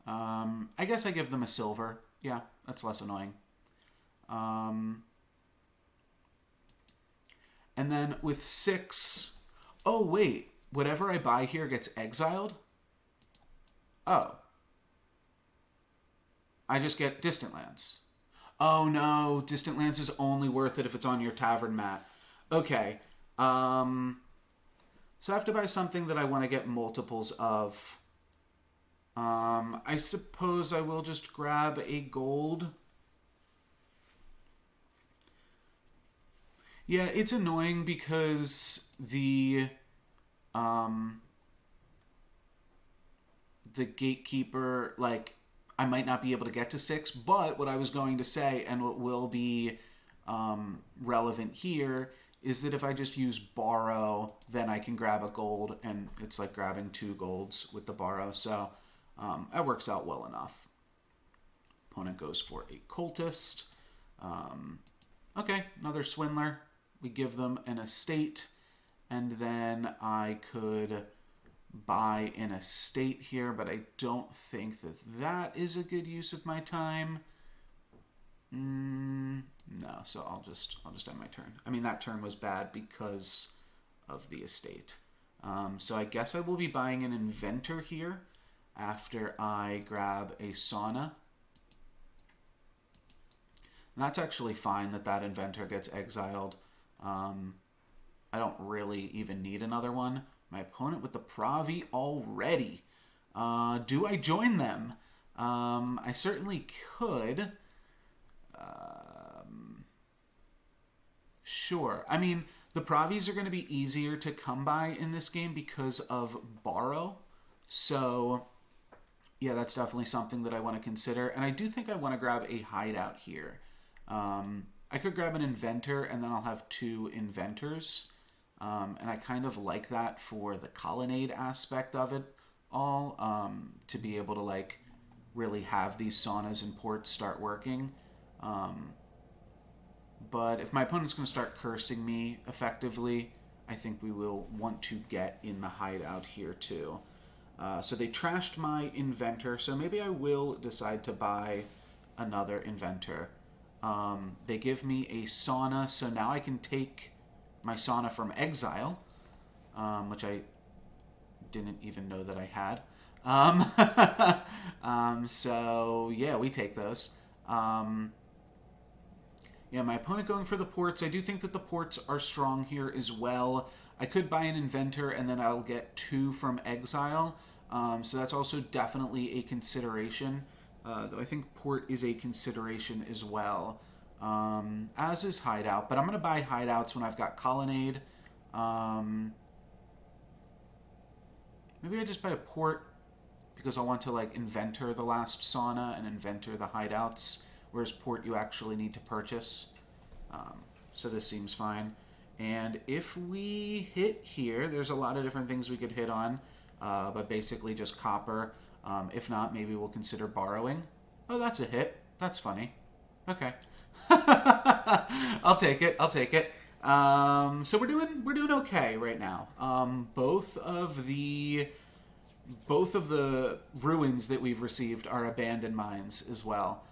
I guess I give them a silver. Yeah, that's less annoying. And then with 6... Oh, wait. Whatever I buy here gets exiled? Oh. I just get Distant Lands. Oh, no. Distant Lands is only worth it if it's on your tavern mat. Okay. So I have to buy something that I want to get multiples of. I suppose I will just grab a gold. Yeah, it's annoying because the Gatekeeper, like, I might not be able to get to 6, but what I was going to say, and what will be relevant here, is that if I just use Borrow, then I can grab a gold, and it's like grabbing 2 golds with the Borrow, so that works out well enough. Opponent goes for a Cultist. Okay, another Swindler. We give them an estate, and then I could buy an estate here, but I don't think that that is a good use of my time. No, so I'll just end my turn. I mean, that turn was bad because of the estate. So I guess I will be buying an Inventor here after I grab a Sauna. And that's actually fine that that Inventor gets exiled. I don't really even need another one. My opponent with the Pravi already. Do I join them? I certainly could. Sure. I mean, The Pravis are going to be easier to come by in this game because of Borrow. So, yeah, that's definitely something that I want to consider. And I do think I want to grab a hideout here. I could grab an inventor, and then I'll have 2 inventors. And I kind of like that for the colonnade aspect of it all, to be able to, like, really have these saunas and ports start working. But if my opponent's going to start cursing me effectively, I think we will want to get in the hideout here too. So they trashed my inventor, so maybe I will decide to buy another inventor. They give me a sauna, so now I can take my sauna from exile, which I didn't even know that I had. So yeah, we take those. Yeah, my opponent going for the ports. I do think that the ports are strong here as well. I could buy an inventor and then I'll get 2 from exile. So that's also definitely a consideration. Though I think port is a consideration as well. As is hideout. But I'm going to buy hideouts when I've got colonnade. Maybe I just buy a port because I want to like inventor the last sauna and inventor the hideouts. Whereas port you actually need to purchase. So this seems fine. And if we hit here, there's a lot of different things we could hit on. But basically just copper. If not, maybe we'll consider borrowing. Oh, that's a hit. That's funny. Okay. I'll take it. I'll take it. So we're doing okay right now. Both of the ruins that we've received are abandoned mines as well.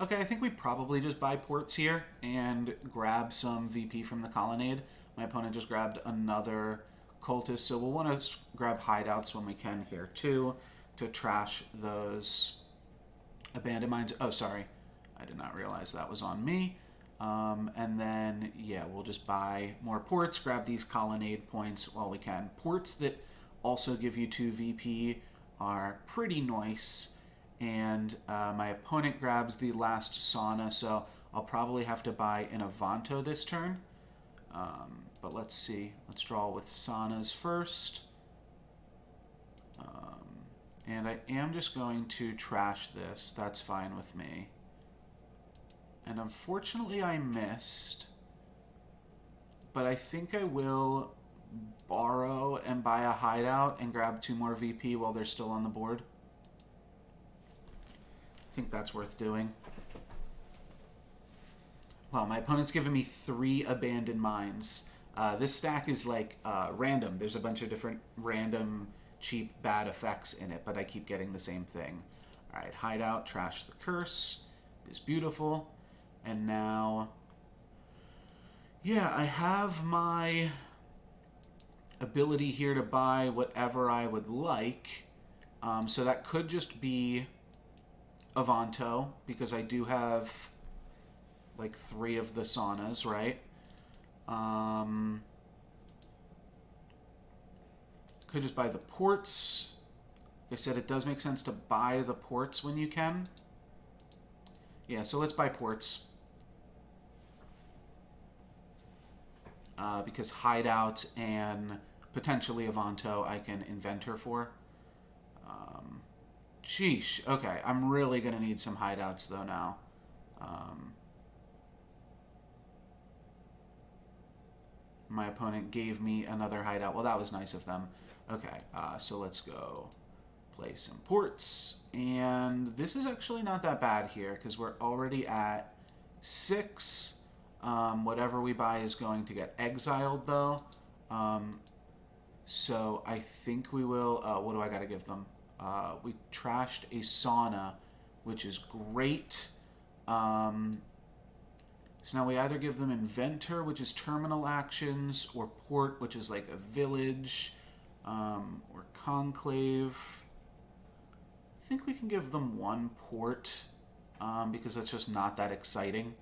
Okay, I think we probably just buy ports here and grab some VP from the colonnade. My opponent just grabbed another cultist, so we'll want to grab hideouts when we can here too to trash those abandoned mines. Oh, sorry. I did not realize that was on me. And then, yeah, we'll just buy more ports, grab these colonnade points while we can. Ports that also give you 2 VP are pretty nice. And my opponent grabs the last sauna, so I'll probably have to buy an Avanto this turn. But let's see. Let's draw with saunas first. And I am just going to trash this. That's fine with me. And unfortunately I missed. But I think I will borrow and buy a hideout and grab 2 more VP while they're still on the board. I think that's worth doing. Well, my opponent's given me 3 abandoned mines. This stack is like random. There's a bunch of different random, cheap, bad effects in it, but I keep getting the same thing. Alright, hideout, trash the curse. It is beautiful. And now, yeah, I have my ability here to buy whatever I would like. So that could just be Avanto, because I do have like 3 of the saunas, right? Could just buy the ports. Like I said, it does make sense to buy the ports when you can. Yeah, so let's buy ports. Because hideout and potentially Avanto I can inventor for. Sheesh. Okay, I'm really going to need some hideouts though now. My opponent gave me another hideout. Well, that was nice of them. Okay, so let's go play some ports. And this is actually not that bad here because we're already at 6. Whatever we buy is going to get exiled though. So I think we will... what do I got to give them? We trashed a sauna, which is great. So now we either give them Inventor, which is terminal actions, or Port, which is like a village, or Conclave. I think we can give them 1 Port, because that's just not that exciting.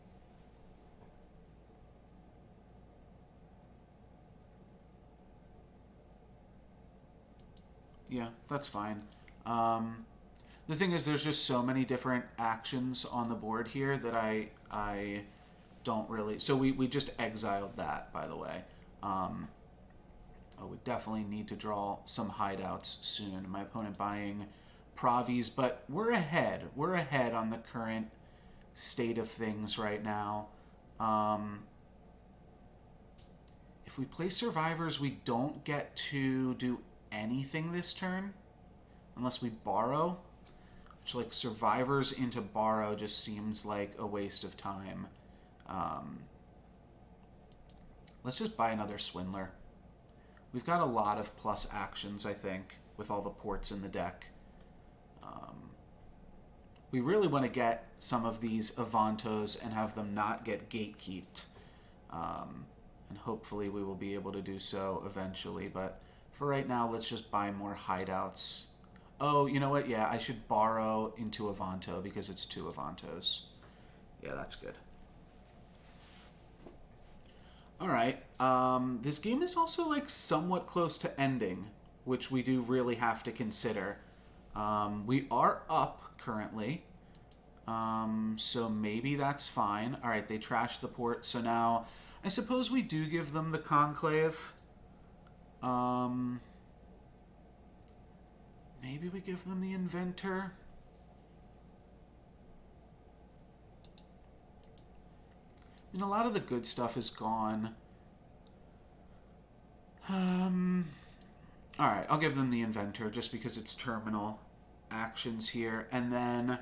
Yeah, that's fine. The thing is, there's just so many different actions on the board here that I don't really... So we just exiled that, by the way. We definitely need to draw some hideouts soon. My opponent buying Provies, but we're ahead. We're ahead on the current state of things right now. If we play Survivors, we don't get to do anything this turn unless we borrow. Which, like, Survivors into borrow just seems like a waste of time. Let's just buy another Swindler. We've got a lot of plus actions, I think, with all the ports in the deck. We really want to get some of these Avantos and have them not get gatekeeped. And hopefully we will be able to do so eventually. But for right now, let's just buy more hideouts. Oh, you know what? Yeah, I should borrow into Avanto because it's 2 Avantos. Yeah, that's good. Alright, this game is also, like, somewhat close to ending, which we do really have to consider. We are up currently, so maybe that's fine. Alright, they trashed the port, so now I suppose we do give them the Conclave. Maybe we give them the Inventor. I mean, a lot of the good stuff is gone. Alright, I'll give them the Inventor just because it's terminal actions here. And then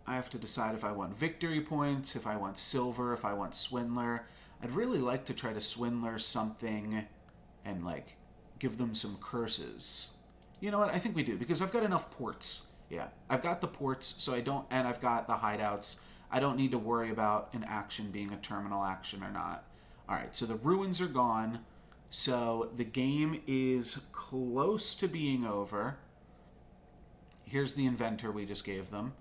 I have to decide if I want victory points, if I want silver, if I want Swindler. I'd really like to try to Swindler something and, like, give them some curses. You know what? I think we do, because I've got enough ports. Yeah, I've got the ports, so I don't... And I've got the hideouts. I don't need to worry about an action being a terminal action or not. Alright, so the ruins are gone. So the game is close to being over. Here's the Inventor we just gave them.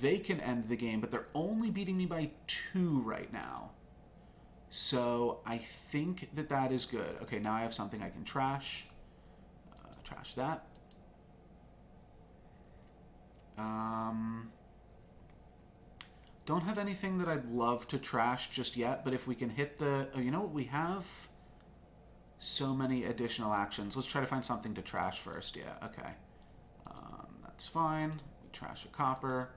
They can end the game, but they're only beating me by 2 right now. So I think that that is good. Okay, now I have something I can trash. Trash that. Don't have anything that I'd love to trash just yet, but if we can hit the... Oh, you know what? We have so many additional actions. Let's try to find something to trash first. Yeah, okay. That's fine. We trash a copper.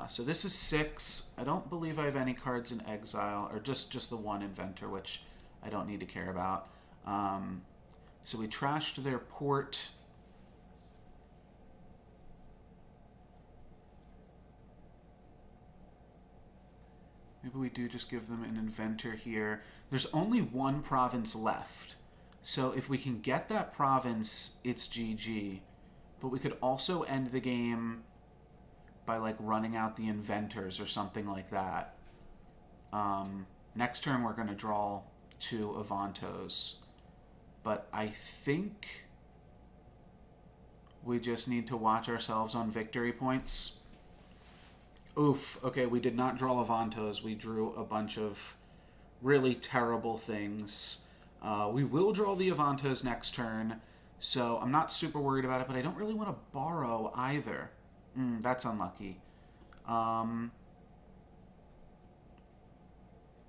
So this is 6. I don't believe I have any cards in exile, or just the one Inventor, which I don't need to care about. So we trashed their port. Maybe we do just give them an Inventor here. There's only 1 province left. So if we can get that province, it's GG. But we could also end the game by, like, running out the Inventors or something like that. Next turn we're going to draw 2 Avantos. But I think we just need to watch ourselves on victory points. Oof. Okay, we did not draw Avantos. We drew a bunch of really terrible things. We will draw the Avantos next turn, so I'm not super worried about it, but I don't really want to borrow either. That's unlucky.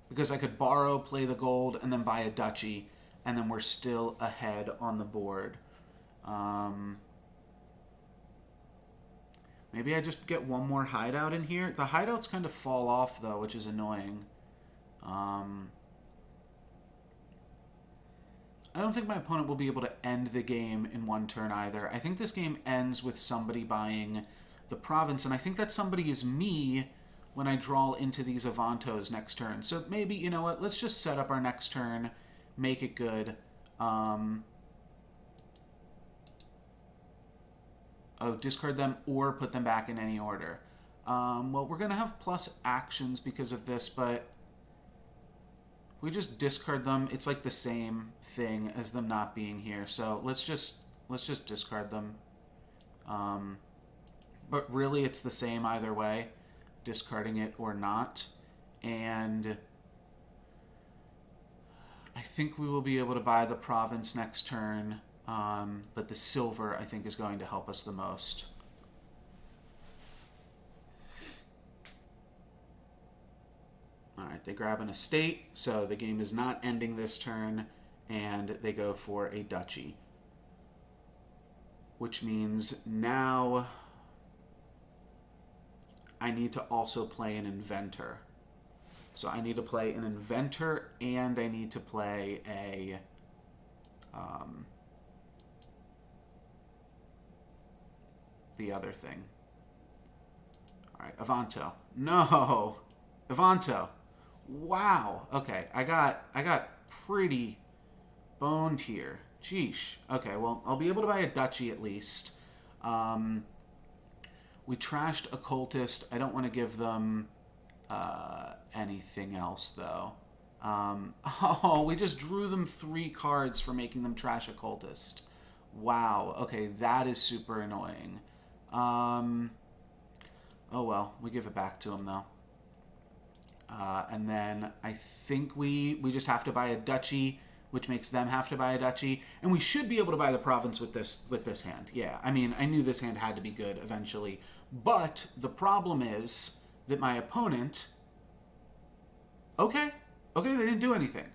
Because I could borrow, play the gold, and then buy a duchy, and then we're still ahead on the board. Maybe I just get one more hideout in here. The hideouts kind of fall off, though, which is annoying. I don't think my opponent will be able to end the game in 1 turn either. I think this game ends with somebody buying the province, and I think that somebody is me when I draw into these Avantos next turn. So maybe, you know what, let's just set up our next turn, make it good. Discard them or put them back in any order. Well, we're going to have plus actions because of this, but if we just discard them, it's like the same thing as them not being here. So let's just discard them. But really, it's the same either way, discarding it or not. And I think we will be able to buy the province next turn. But the silver, I think, is going to help us the most. they grab an estate, so the game is not ending this turn, and they go for a duchy. Which means now I need to also play an inventor. So I need to play an inventor, and I need to play a the other thing. All right, Avanto. No, Avanto. Wow. Okay, I got pretty boned here. Sheesh. Okay, well, I'll be able to buy a duchy at least. We trashed Occultist. I don't want to give them anything else, though. Oh, we just drew them 3 cards for making them trash Occultist. Wow. Okay, that is super annoying. Oh well, we give it back to them, though. And then I think we just have to buy a duchy, which makes them have to buy a duchy. And we should be able to buy the province with this hand. Yeah, I mean, I knew this hand had to be good eventually. But the problem is that my opponent... Okay, they didn't do anything.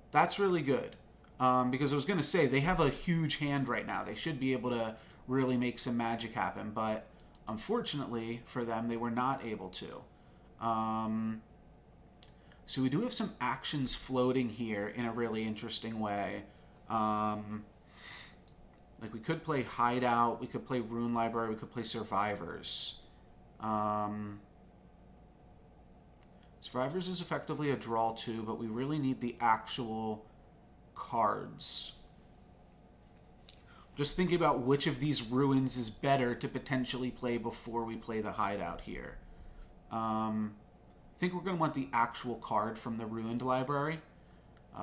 That's really good. Because I was going to say, they have a huge hand right now. They should be able to really make some magic happen. But unfortunately for them, they were not able to. So we do have some actions floating here in a really interesting way. Like we could play Hideout, we could play Rune Library, we could play Survivors. Survivors is effectively a draw too, but we really need the actual cards. Just thinking about which of these ruins is better to potentially play before we play the Hideout here. I think we're going to want the actual card from the Ruined Library.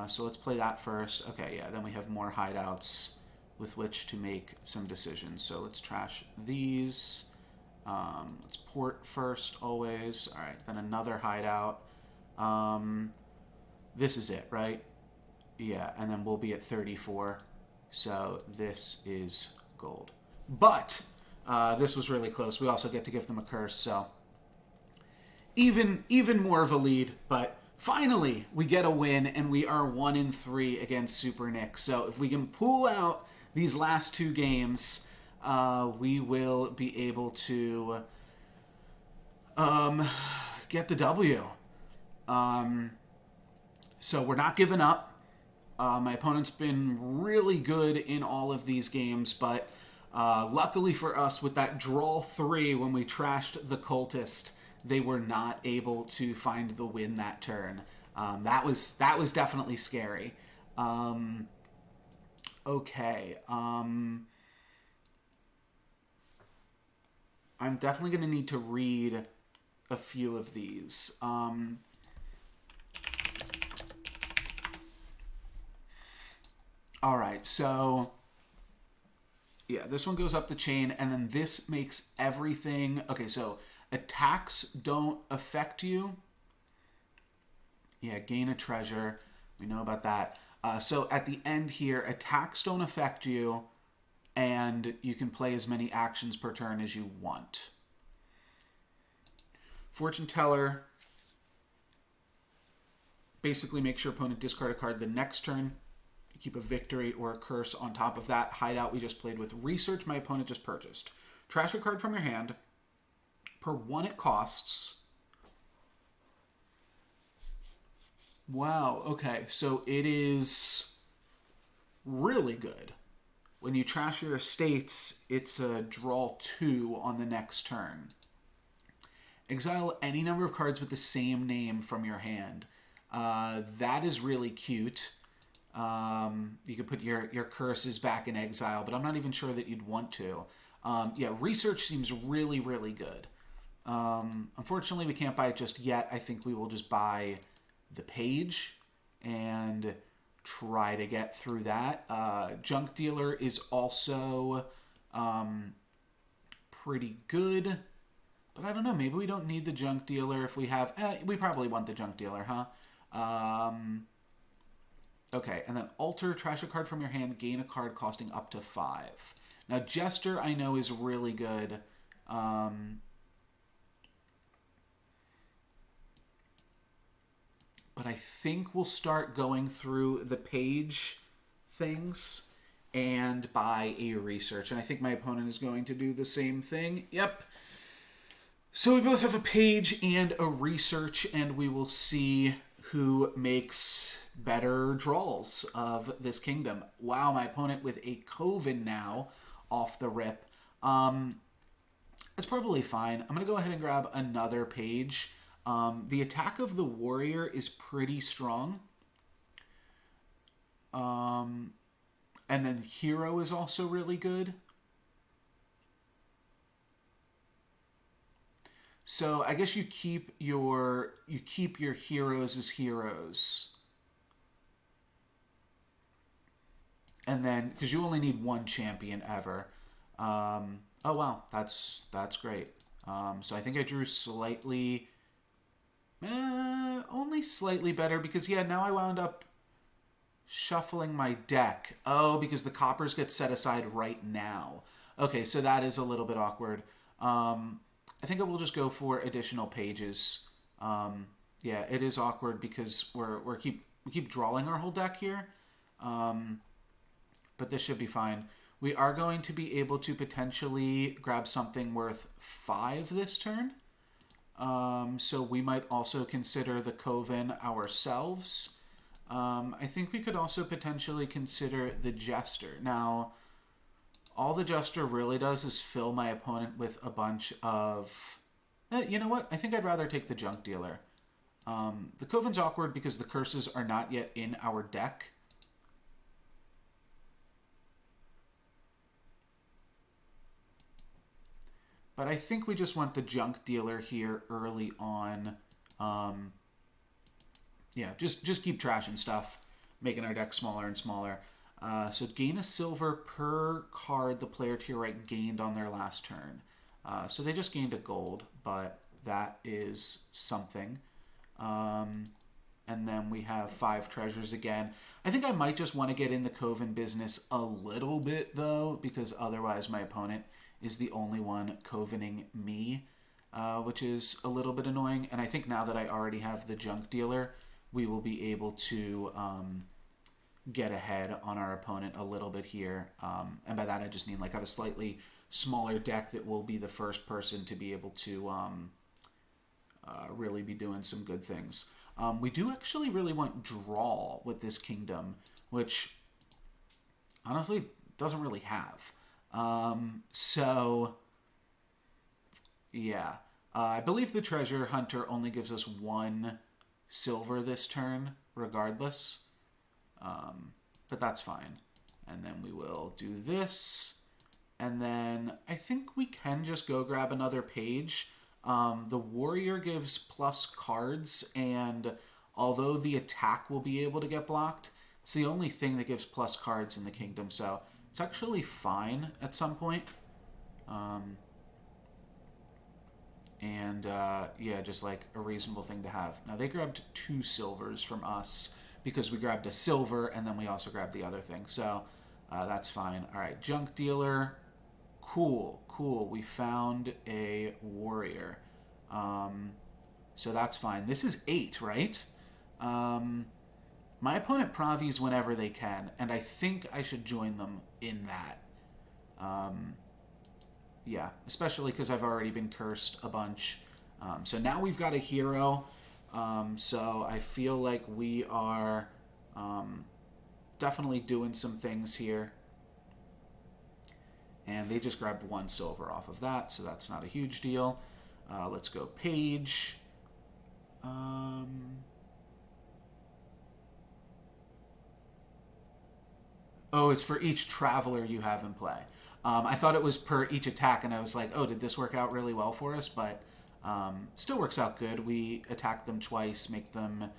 So let's play that first. Okay, yeah, then we have more hideouts with which to make some decisions. So let's trash these. Let's port first, always. All right, then another hideout. This is it, right? Yeah, and then we'll be at 34. So this is gold. But this was really close. We also get to give them a curse, so even more of a lead. But finally, we get a win, and we are 1-3 against Super Nick. So if we can pull out these last 2 games, we will be able to get the W. So we're not giving up. My opponent's been really good in all of these games, but luckily for us, with that draw 3 when we trashed the Cultist, they were not able to find the win that turn. That was definitely scary. Okay. I'm definitely going to need to read a few of these. All right, so yeah, this one goes up the chain, and then this makes everything... Okay, so attacks don't affect you. Yeah, gain a treasure. We know about that. So at the end here, attacks don't affect you, and you can play as many actions per turn as you want. Fortune Teller basically makes your opponent discard a card the next turn. You keep a victory or a curse on top of that. Hideout we just played with. Research my opponent just purchased. Trash a card from your hand. Per 1 it costs. Wow, okay, so it is really good. When you trash your estates, it's a draw 2 on the next turn. Exile any number of cards with the same name from your hand. That is really cute. You could put your curses back in exile, but I'm not even sure that you'd want to. Yeah, research seems really, really good. Unfortunately, we can't buy it just yet. I think we will just buy the page and try to get through that. Junk Dealer is also pretty good, but I don't know. Maybe we don't need the Junk Dealer if we have... we probably want the Junk Dealer, huh? Okay, and then alter, trash a card from your hand, gain a card costing up to 5. Now, Jester, I know, is really good. I think we'll start going through the page things and buy a research. And I think my opponent is going to do the same thing. Yep. So we both have a page and a research, and we will see who makes better draws of this kingdom. Wow, my opponent with a Coven now off the rip. It's probably fine. I'm going to go ahead and grab another page. The attack of the warrior is pretty strong. And then hero is also really good. So I guess you keep your heroes as heroes. And then, because you only need one champion ever. Oh wow, that's great. So I think I drew slightly, only slightly better, because yeah, now I wound up shuffling my deck. Oh, because the coppers get set aside right now. Okay, so that is a little bit awkward. I think I will just go for additional pages. Yeah, it is awkward because we keep drawing our whole deck here. But this should be fine. We are going to be able to potentially grab something worth 5 this turn. So we might also consider the Coven ourselves. I think we could also potentially consider the Jester. Now, all the Jester really does is fill my opponent with a bunch of... you know what? I think I'd rather take the Junk Dealer. The Coven's awkward because the curses are not yet in our deck. But I think we just want the Junk Dealer here early on. Yeah, just keep trashing stuff, making our deck smaller and smaller. So gain a silver per card the player to your right gained on their last turn. So they just gained a gold, but that is something. And then we have 5 treasures again. I think I might just want to get in the Coven business a little bit, though, because otherwise my opponent is the only one Covening me, which is a little bit annoying. And I think now that I already have the Junk Dealer, we will be able to get ahead on our opponent a little bit here. And by that I just mean like have a slightly smaller deck that will be the first person to be able to really be doing some good things. We do actually really want draw with this kingdom, which honestly doesn't really have. So yeah, I believe the treasure hunter only gives us 1 silver this turn regardless. But that's fine. And then we will do this. And then I think we can just go grab another page. The warrior gives plus cards, and although the attack will be able to get blocked, it's the only thing that gives plus cards in the kingdom, so it's actually fine at some point. Yeah, just like a reasonable thing to have. Now they grabbed 2 silvers from us because we grabbed a silver and then we also grabbed the other thing. So that's fine. All right, Junk Dealer. Cool. We found a warrior. So that's fine. This is 8, right? My opponent Pravi's whenever they can, and I think I should join them in that. Yeah, especially because I've already been cursed a bunch. So now we've got a hero. So I feel like we are definitely doing some things here. And they just grabbed 1 silver off of that, so that's not a huge deal. Let's go page. Oh, it's for each traveler you have in play. I thought it was per each attack, and I was like, oh, did this work out really well for us? But still works out good. We attack them twice, make them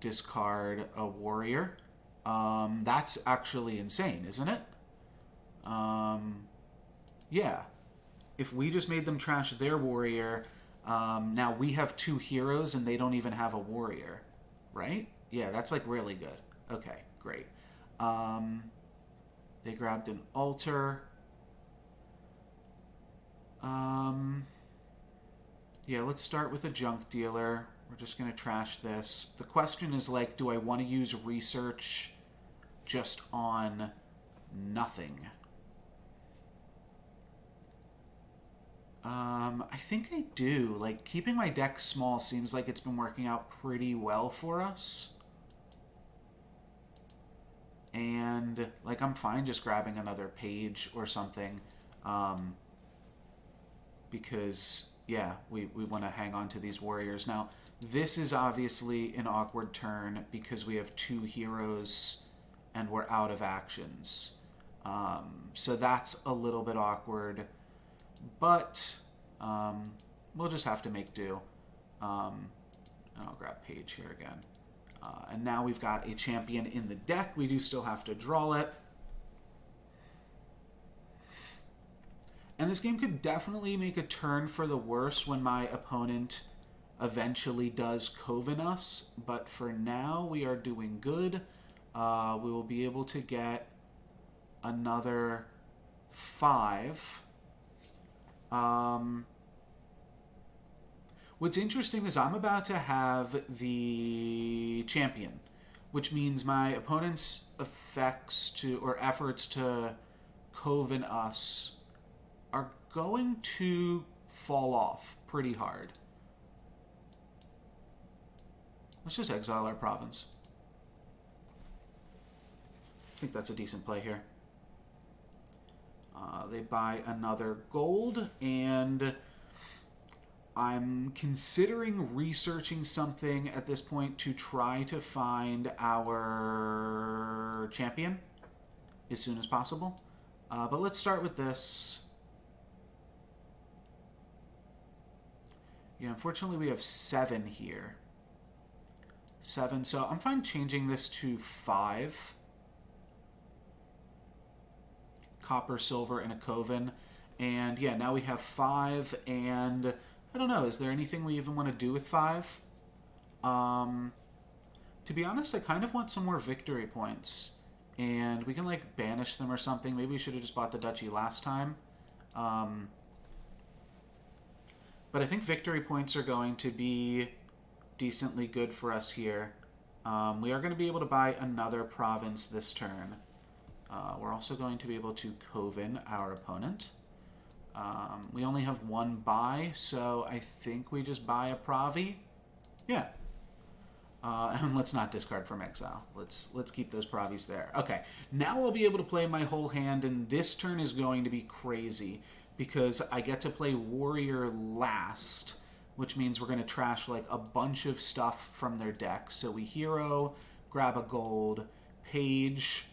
discard a warrior. That's actually insane, isn't it? Yeah. If we just made them trash their warrior, now we have 2 heroes and they don't even have a warrior, right? Yeah, that's like really good. Okay, great. They grabbed an altar. Yeah, let's start with a Junk Dealer. We're just going to trash this. The question is, like, do I want to use research just on nothing? I think I do. Like, keeping my deck small seems like it's been working out pretty well for us. And, like, I'm fine just grabbing another page or something. Because, yeah, we want to hang on to these warriors. Now, this is obviously an awkward turn because we have 2 heroes and we're out of actions. So that's a little bit awkward. But we'll just have to make do. And I'll grab page here again. And now we've got a champion in the deck. We do still have to draw it. And this game could definitely make a turn for the worse when my opponent eventually does Coven us. But for now, we are doing good. We will be able to get another 5. What's interesting is I'm about to have the champion, which means my opponent's effects or efforts to Coven us are going to fall off pretty hard. Let's just exile our province. I think that's a decent play here. They buy another gold, and I'm considering researching something at this point to try to find our champion as soon as possible. But let's start with this. Yeah, unfortunately we have 7 here. 7, so I'm fine changing this to 5. Copper, silver, and a Coven. And yeah, now we have 5, and I don't know, is there anything we even want to do with 5? To be honest, I kind of want some more victory points. And we can, like, banish them or something. Maybe we should have just bought the duchy last time. But I think victory points are going to be decently good for us here. We are going to be able to buy another province this turn. We're also going to be able to Coven our opponent. We only have 1 buy, so I think we just buy a Pravi. Yeah. And let's not discard from exile. Let's keep those Pravis there. Okay, now I'll be able to play my whole hand, and this turn is going to be crazy because I get to play warrior last, which means we're going to trash like a bunch of stuff from their deck. So we hero, grab a gold, page.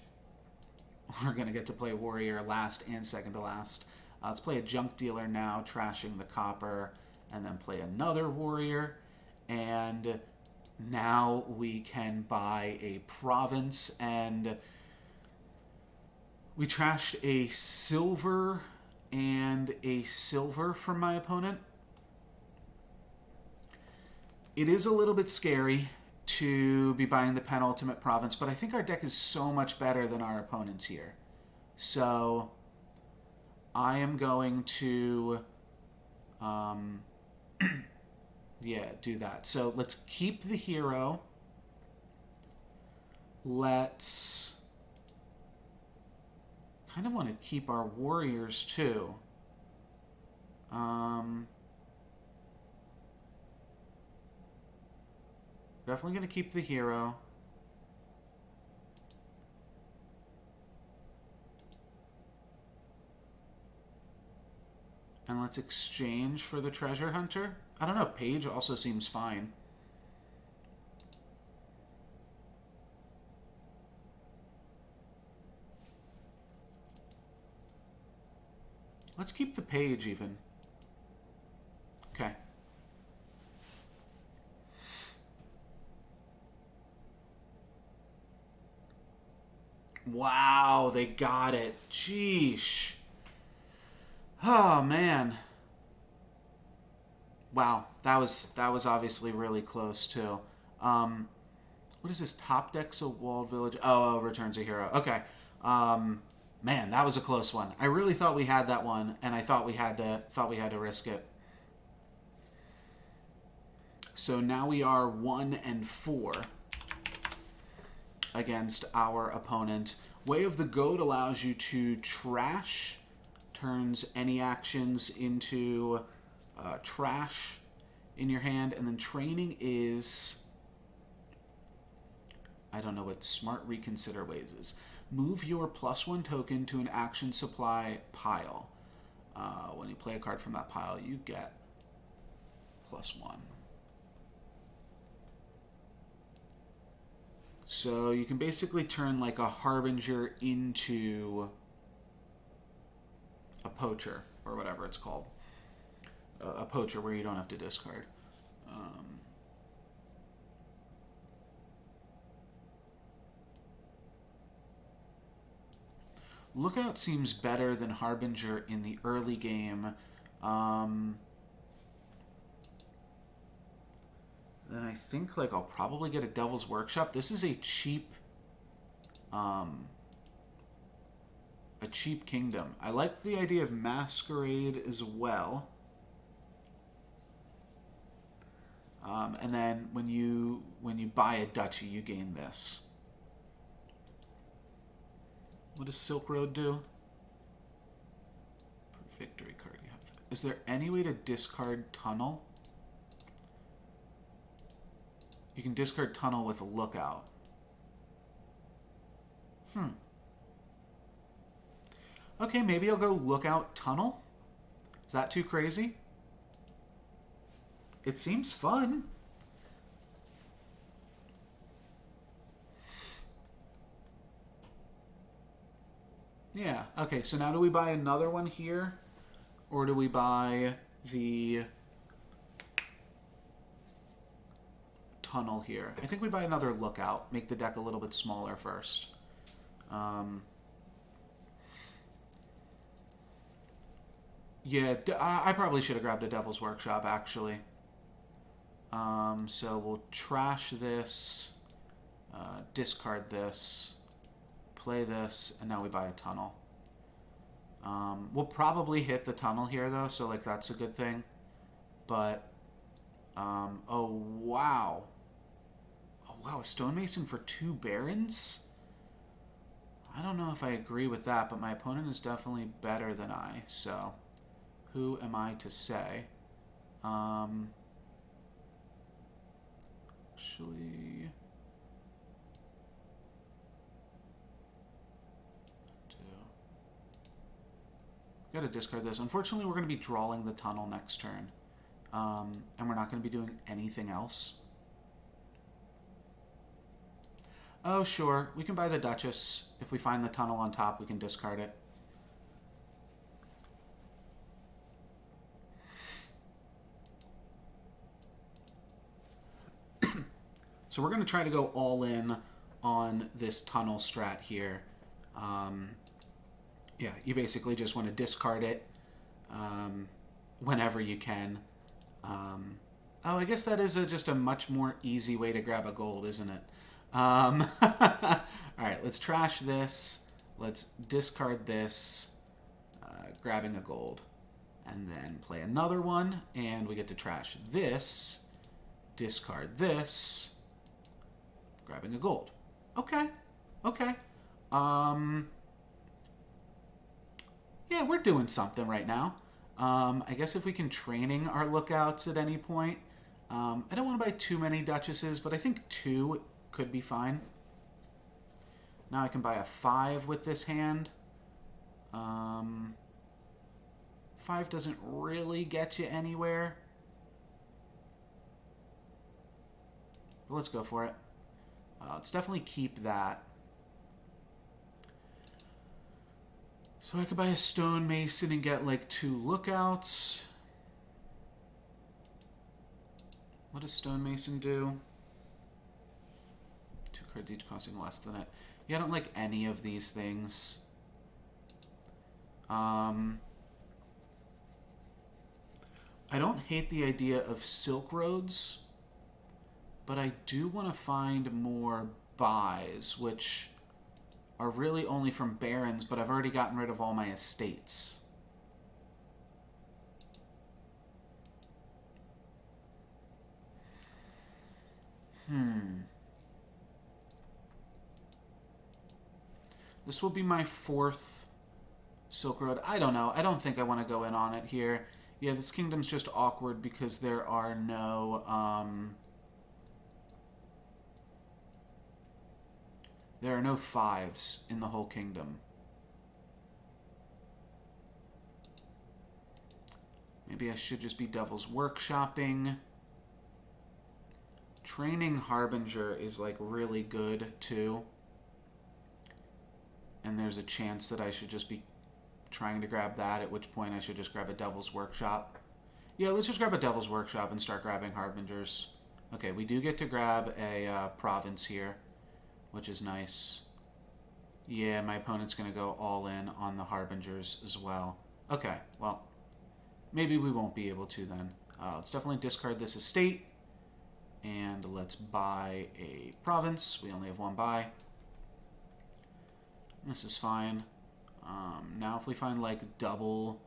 We're going to get to play warrior last and second to last. Let's play a junk dealer now, trashing the copper, and then play another warrior. And now we can buy a province, and we trashed a silver and a silver from my opponent. It is a little bit scary to be buying the penultimate province, but I think our deck is so much better than our opponent's here. So I am going to yeah, do that. So let's keep the hero. Let's kind of want to keep our warriors too. Definitely going to keep the hero. And let's exchange for the treasure hunter. I don't know, page also seems fine. Let's keep the page even. Okay. Wow, they got it. Jeesh. Oh, man. Wow, that was obviously really close, too. What is this? Top decks a walled village? Oh, returns a hero. Okay. Man, that was a close one. I really thought we had that one, and I thought we had to risk it. So now we are 1-4 against our opponent. Way of the Goat allows you to trash, turns any actions into trash in your hand, and then Training is, I don't know what Smart Reconsider Ways is. Move your +1 token to an action supply pile. When you play a card from that pile, you get +1. So you can basically turn like a Harbinger into a Poacher, or whatever it's called. A Poacher where you don't have to discard. Lookout seems better than Harbinger in the early game. Then I think like I'll probably get a Devil's Workshop. This is a cheap kingdom. I like the idea of Masquerade as well. And then when you buy a duchy, you gain this. What does Silk Road do? Victory card you have. Is there any way to discard Tunnel? You can discard Tunnel with a Lookout. Okay, maybe I'll go Lookout Tunnel. Is that too crazy? It seems fun. Yeah, okay, so now do we buy another one here? Or do we buy the Tunnel here? I think we buy another Lookout. Make the deck a little bit smaller first. Yeah, I probably should have grabbed a Devil's Workshop, actually. So we'll trash this, discard this, play this, and now we buy a Tunnel. We'll probably hit the Tunnel here, though, so, like, that's a good thing. But, oh, wow. Oh, wow, a Stonemason for 2 Barons? I don't know if I agree with that, but my opponent is definitely better than I, so who am I to say? Actually... Gotta discard this. Unfortunately, we're going to be drawing the Tunnel next turn. And we're not going to be doing anything else. Oh, sure. We can buy the Duchess. If we find the Tunnel on top, we can discard it. So we're going to try to go all in on this Tunnel strat here. Yeah, you basically just want to discard it whenever you can. Oh, I guess that is just a much more easy way to grab a gold, isn't it? All right, let's trash this. Let's discard this, grabbing a gold. And then play another one, and we get to trash this, discard this, grabbing a gold. Okay, okay. Yeah, we're doing something right now. I guess if we can Training our Lookouts at any point. I don't want to buy too many Duchesses, but I think 2 could be fine. Now I can buy a 5 with this hand. 5 doesn't really get you anywhere. But let's go for it. Let's definitely keep that. So I could buy a Stonemason and get like 2 Lookouts. What does Stonemason do? 2 cards each costing less than it. Yeah, I don't like any of these things. I don't hate the idea of Silk Roads, but I do want to find more buys, which are really only from Barons, but I've already gotten rid of all my estates. This will be my 4th Silk Road. I don't know. I don't think I want to go in on it here. Yeah, this kingdom's just awkward because there are no... there are no 5s in the whole kingdom. Maybe I should just be Devil's Workshopping. Training Harbinger is like really good too. And there's a chance that I should just be trying to grab that, at which point I should just grab a Devil's Workshop. Yeah, let's just grab a Devil's Workshop and start grabbing Harbingers. Okay, we do get to grab a province here, which is nice. Yeah, my opponent's going to go all in on the Harbingers as well. Okay, well, maybe we won't be able to then. Let's definitely discard this estate. And let's buy a province. We only have 1 buy. This is fine. Now if we find like double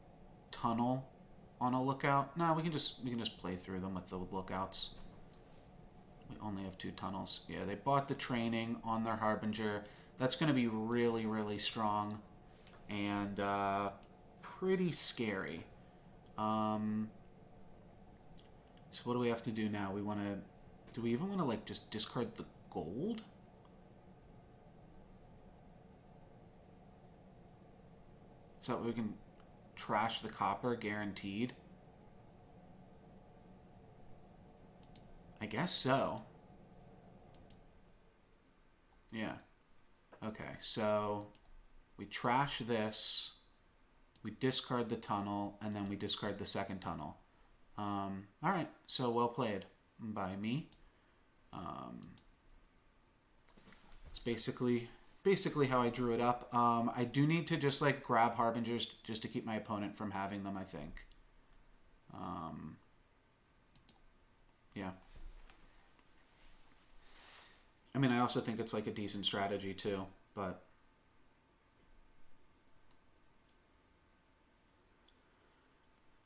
tunnel on a lookout, no, we can just play through them with the lookouts. We only have 2 tunnels. Yeah, they bought the training on their Harbinger. That's going to be really, really strong and pretty scary. So what do we have to do now? We want to... Do we even want to, like, just discard the gold? So that we can trash the copper guaranteed? I guess so. Yeah. Okay, so we trash this, we discard the tunnel, and then we discard the second tunnel. Alright, so well played by me. It's basically how I drew it up. I do need to just like grab Harbingers just to keep my opponent from having them, I think. Yeah. I mean, I also think it's like a decent strategy too, but...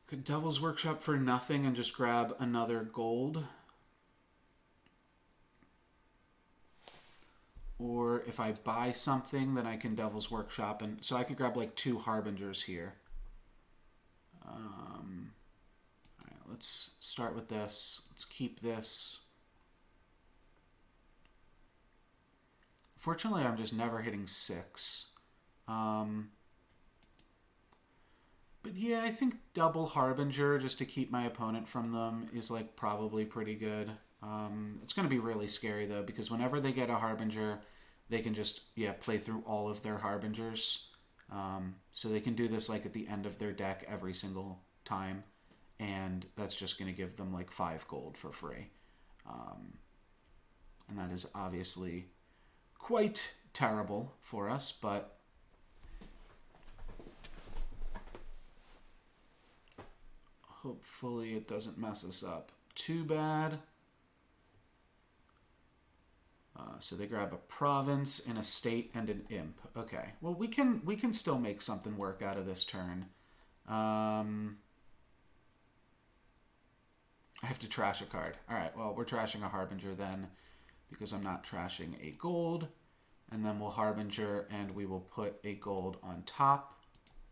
Could Devil's Workshop for nothing and just grab another gold? Or if I buy something, then I can Devil's Workshop, and so I could grab like 2 Harbingers here. Alright, let's start with this. Let's keep this. Fortunately, I'm just never hitting 6. But yeah, I think double Harbinger just to keep my opponent from them is like probably pretty good. It's going to be really scary though, because whenever they get a Harbinger, they can just, play through all of their Harbingers. So they can do this like at the end of their deck every single time, and that's just going to give them like 5 gold for free. And that is obviously quite terrible for us, but hopefully it doesn't mess us up too bad. So they grab a province, an estate, and an imp. Okay, well we can still make something work out of this turn. I have to trash a card. All right, well we're trashing a Harbinger then, because I'm not trashing a gold. And then we'll Harbinger, and we will put a gold on top,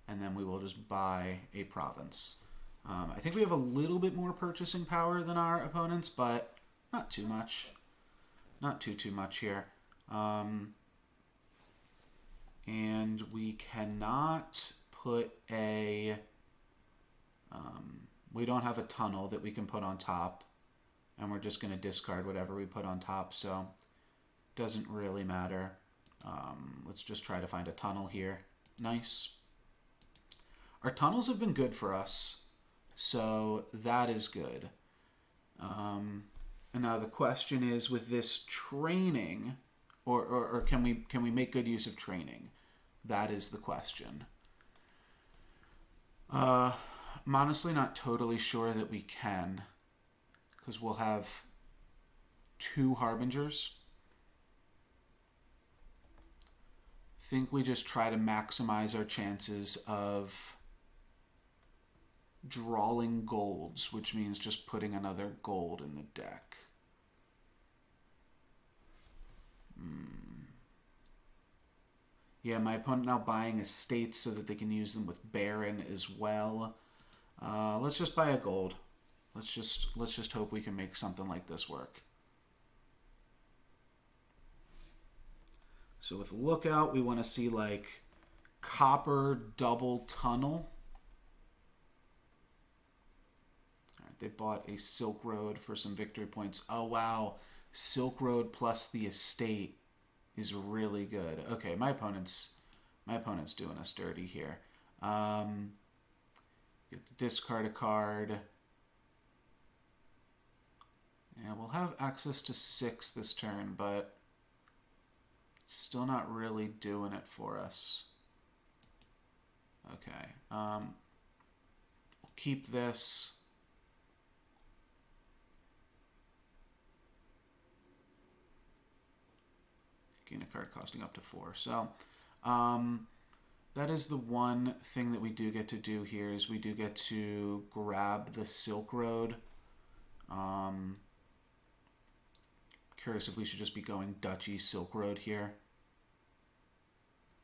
and then we will just buy a province. I think we have a little bit more purchasing power than our opponents, but not too much. Not too much here. And we cannot put a... we don't have a tunnel that we can put on top, and we're just going to discard whatever we put on top, so it doesn't really matter. Let's just try to find a tunnel here. Nice. Our tunnels have been good for us, so that is good. And now the question is, with this training, or can we make good use of training? That is the question. I'm honestly not totally sure that we can, because we'll have 2 Harbingers. I think we just try to maximize our chances of drawing golds, which means just putting another gold in the deck. Yeah, my opponent now buying estates so that they can use them with Baron as well. Let's just buy a gold. Let's just hope we can make something like this work. So with Lookout, we want to see like copper double tunnel. All right, they bought a Silk Road for some victory points. Oh wow, Silk Road plus the estate is really good. Okay, my opponent's doing us dirty here. Get to discard a card. Yeah, we'll have access to 6 this turn, but still not really doing it for us. Okay. We'll keep this. Gain a card costing up to 4. So, that is the one thing that we do get to do here is we do get to grab the Silk Road. Curious if we should just be going Duchy Silk Road here.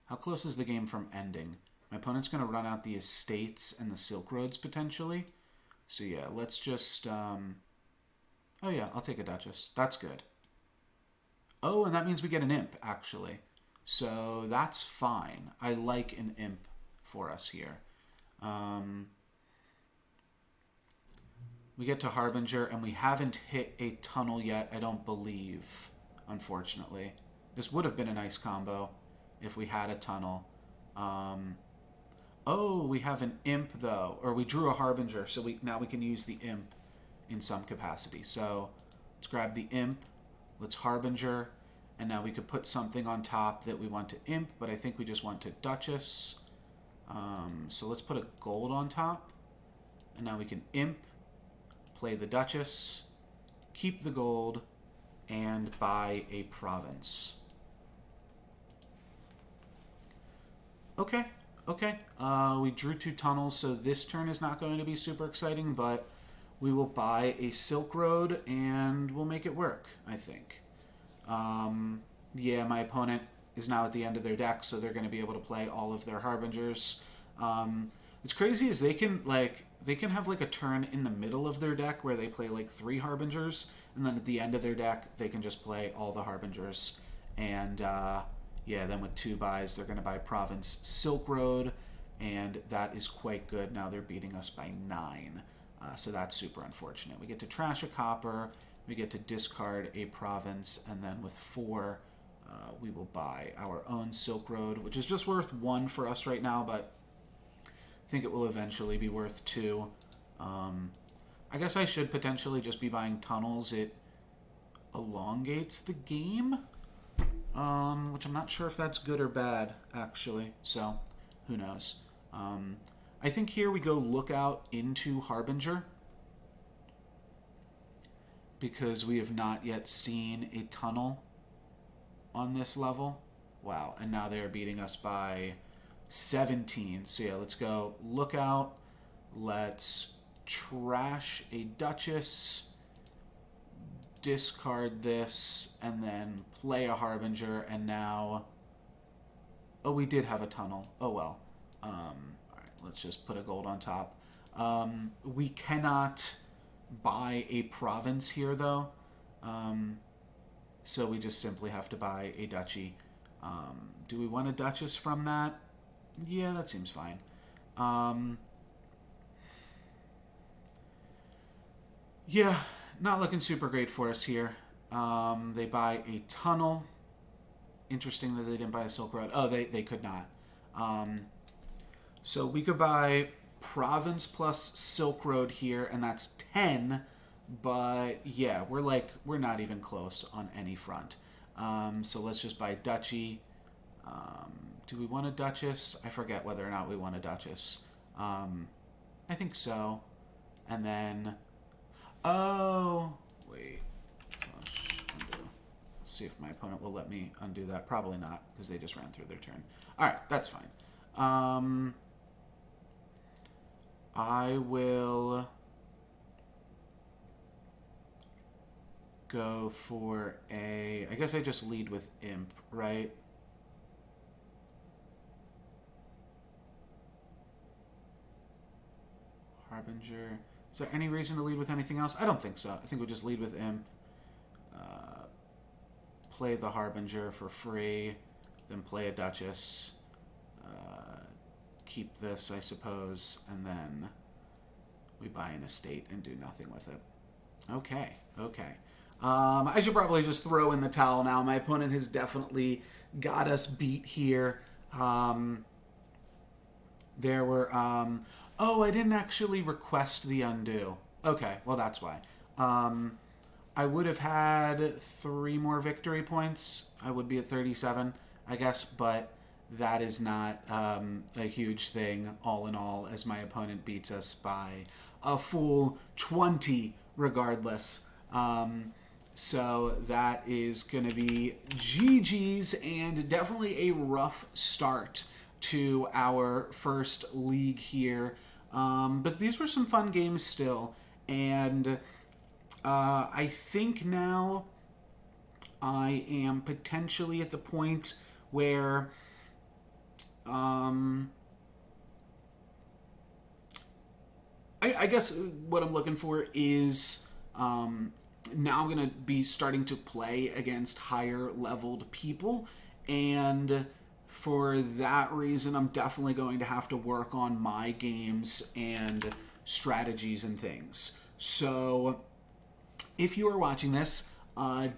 How close is the game from ending? My opponent's going to run out the estates and the Silk Roads potentially. So yeah, let's just... oh yeah, I'll take a Duchess. That's good. Oh, and that means we get an Imp, actually. So that's fine. I like an Imp for us here. We get to Harbinger, and we haven't hit a tunnel yet, I don't believe, unfortunately. This would have been a nice combo if we had a tunnel. Oh, we have an Imp, though. Or we drew a Harbinger, so now we can use the Imp in some capacity. So let's grab the Imp. Let's Harbinger. And now we could put something on top that we want to Imp, but I think we just want to Duchess. So let's put a gold on top. And now we can Imp, play the Duchess, keep the gold, and buy a province. Okay. We drew 2 tunnels, so this turn is not going to be super exciting, but we will buy a Silk Road, and we'll make it work, I think. Yeah, my opponent is now at the end of their deck, so they're going to be able to play all of their Harbingers. What's crazy is they can have like a turn in the middle of their deck where they play like 3 Harbingers, and then at the end of their deck they can just play all the Harbingers. And yeah, then with 2 buys they're going to buy Province Silk Road, and that is quite good. Now they're beating us by 9, so that's super unfortunate. We get to trash a copper, we get to discard a province, and then with 4 we will buy our own Silk Road, which is just worth 1 for us right now, but I think it will eventually be worth 2. I guess I should potentially just be buying tunnels. It elongates the game, which I'm not sure if that's good or bad, actually. So, who knows? I think here we go Lookout into Harbinger, because we have not yet seen a tunnel on this level. Wow, and now they're beating us by 17. So yeah, let's go Lookout. Let's trash a Duchess, discard this, and then play a Harbinger, and now... Oh, we did have a tunnel. Oh well. Alright, let's just put a gold on top. We cannot buy a province here, though. So we just simply have to buy a duchy. Do we want a Duchess from that? Yeah, that seems fine. Yeah, not looking super great for us here. They buy a tunnel. Interesting that they didn't buy a Silk Road. Oh, they could not. So we could buy province plus Silk Road here, and that's 10. But yeah, we're not even close on any front. So let's just buy Duchy. Do we want a Duchess? I forget whether or not we want a Duchess. I think so. And then... Oh! Wait. Undo. See if my opponent will let me undo that. Probably not, because they just ran through their turn. Alright, that's fine. I will go for a... I guess I just lead with Imp, right? Harbinger. Is there any reason to lead with anything else? I don't think so. I think we'll just lead with Imp. Play the Harbinger for free. Then play a Duchess. Keep this, I suppose. And then we buy an estate and do nothing with it. Okay, okay. I should probably just throw in the towel now. My opponent has definitely got us beat here. There were... oh, I didn't actually request the undo. Okay, well, that's why. I would have had 3 more victory points. I would be at 37, I guess, but that is not a huge thing, all in all, as my opponent beats us by a full 20 regardless. So that is going to be GG's, and definitely a rough start to our first league here. But these were some fun games still, and I think now I am potentially at the point where I guess what I'm looking for is now I'm going to be starting to play against higher leveled people, and for that reason I'm definitely going to have to work on my games and strategies and things. So if you are watching this,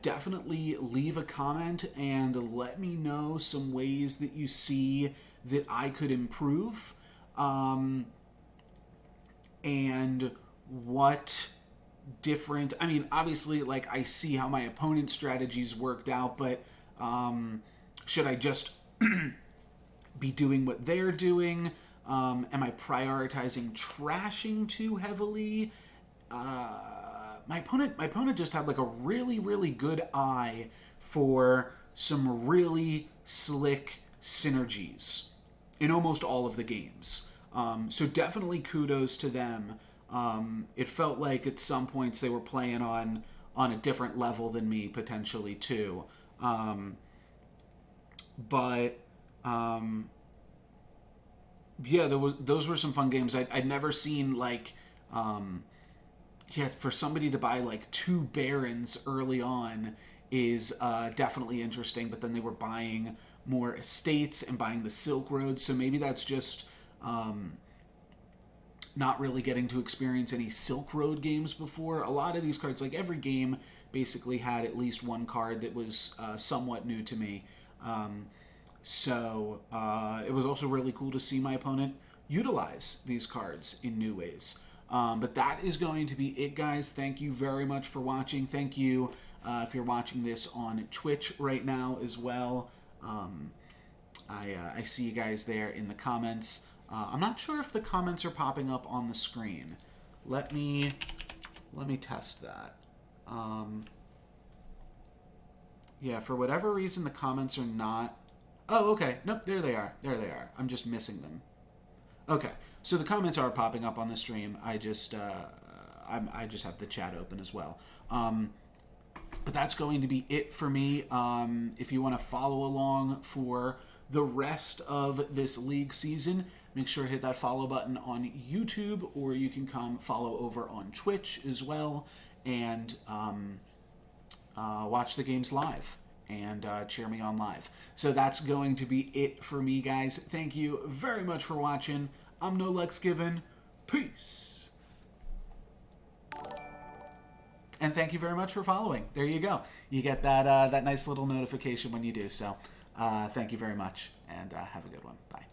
definitely leave a comment and let me know some ways that you see that I could improve, and what different... I mean, obviously, like, I see how my opponent's strategies worked out, but should I just be doing what they're doing? Am I prioritizing trashing too heavily? My opponent just had like a really, really good eye for some really slick synergies in almost all of the games. So definitely kudos to them. It felt like at some points they were playing on a different level than me, potentially, too. Yeah, those were some fun games. I'd never seen, like... for somebody to buy like 2 barons early on is definitely interesting, but then they were buying more estates and buying the Silk Road, so maybe that's just not really getting to experience any Silk Road games before. A lot of these cards, like every game, basically had at least one card that was somewhat new to me. So it was also really cool to see my opponent utilize these cards in new ways. But that is going to be it, guys. Thank you very much for watching. Thank you if you're watching this on Twitch right now as well. I see you guys there in the comments. I'm not sure if the comments are popping up on the screen. Let me test that. Yeah, for whatever reason, the comments are not... Oh, okay. Nope, there they are. There they are. I'm just missing them. Okay, so the comments are popping up on the stream. I just have the chat open as well. But that's going to be it for me. If you want to follow along for the rest of this league season, make sure to hit that follow button on YouTube, or you can come follow over on Twitch as well, and watch the games live and cheer me on live. So that's going to be it for me, guys. Thank you very much for watching. I'm No Lex Given. Peace. And thank you very much for following. There you go. You get that that nice little notification when you do. So thank you very much, and have a good one. Bye.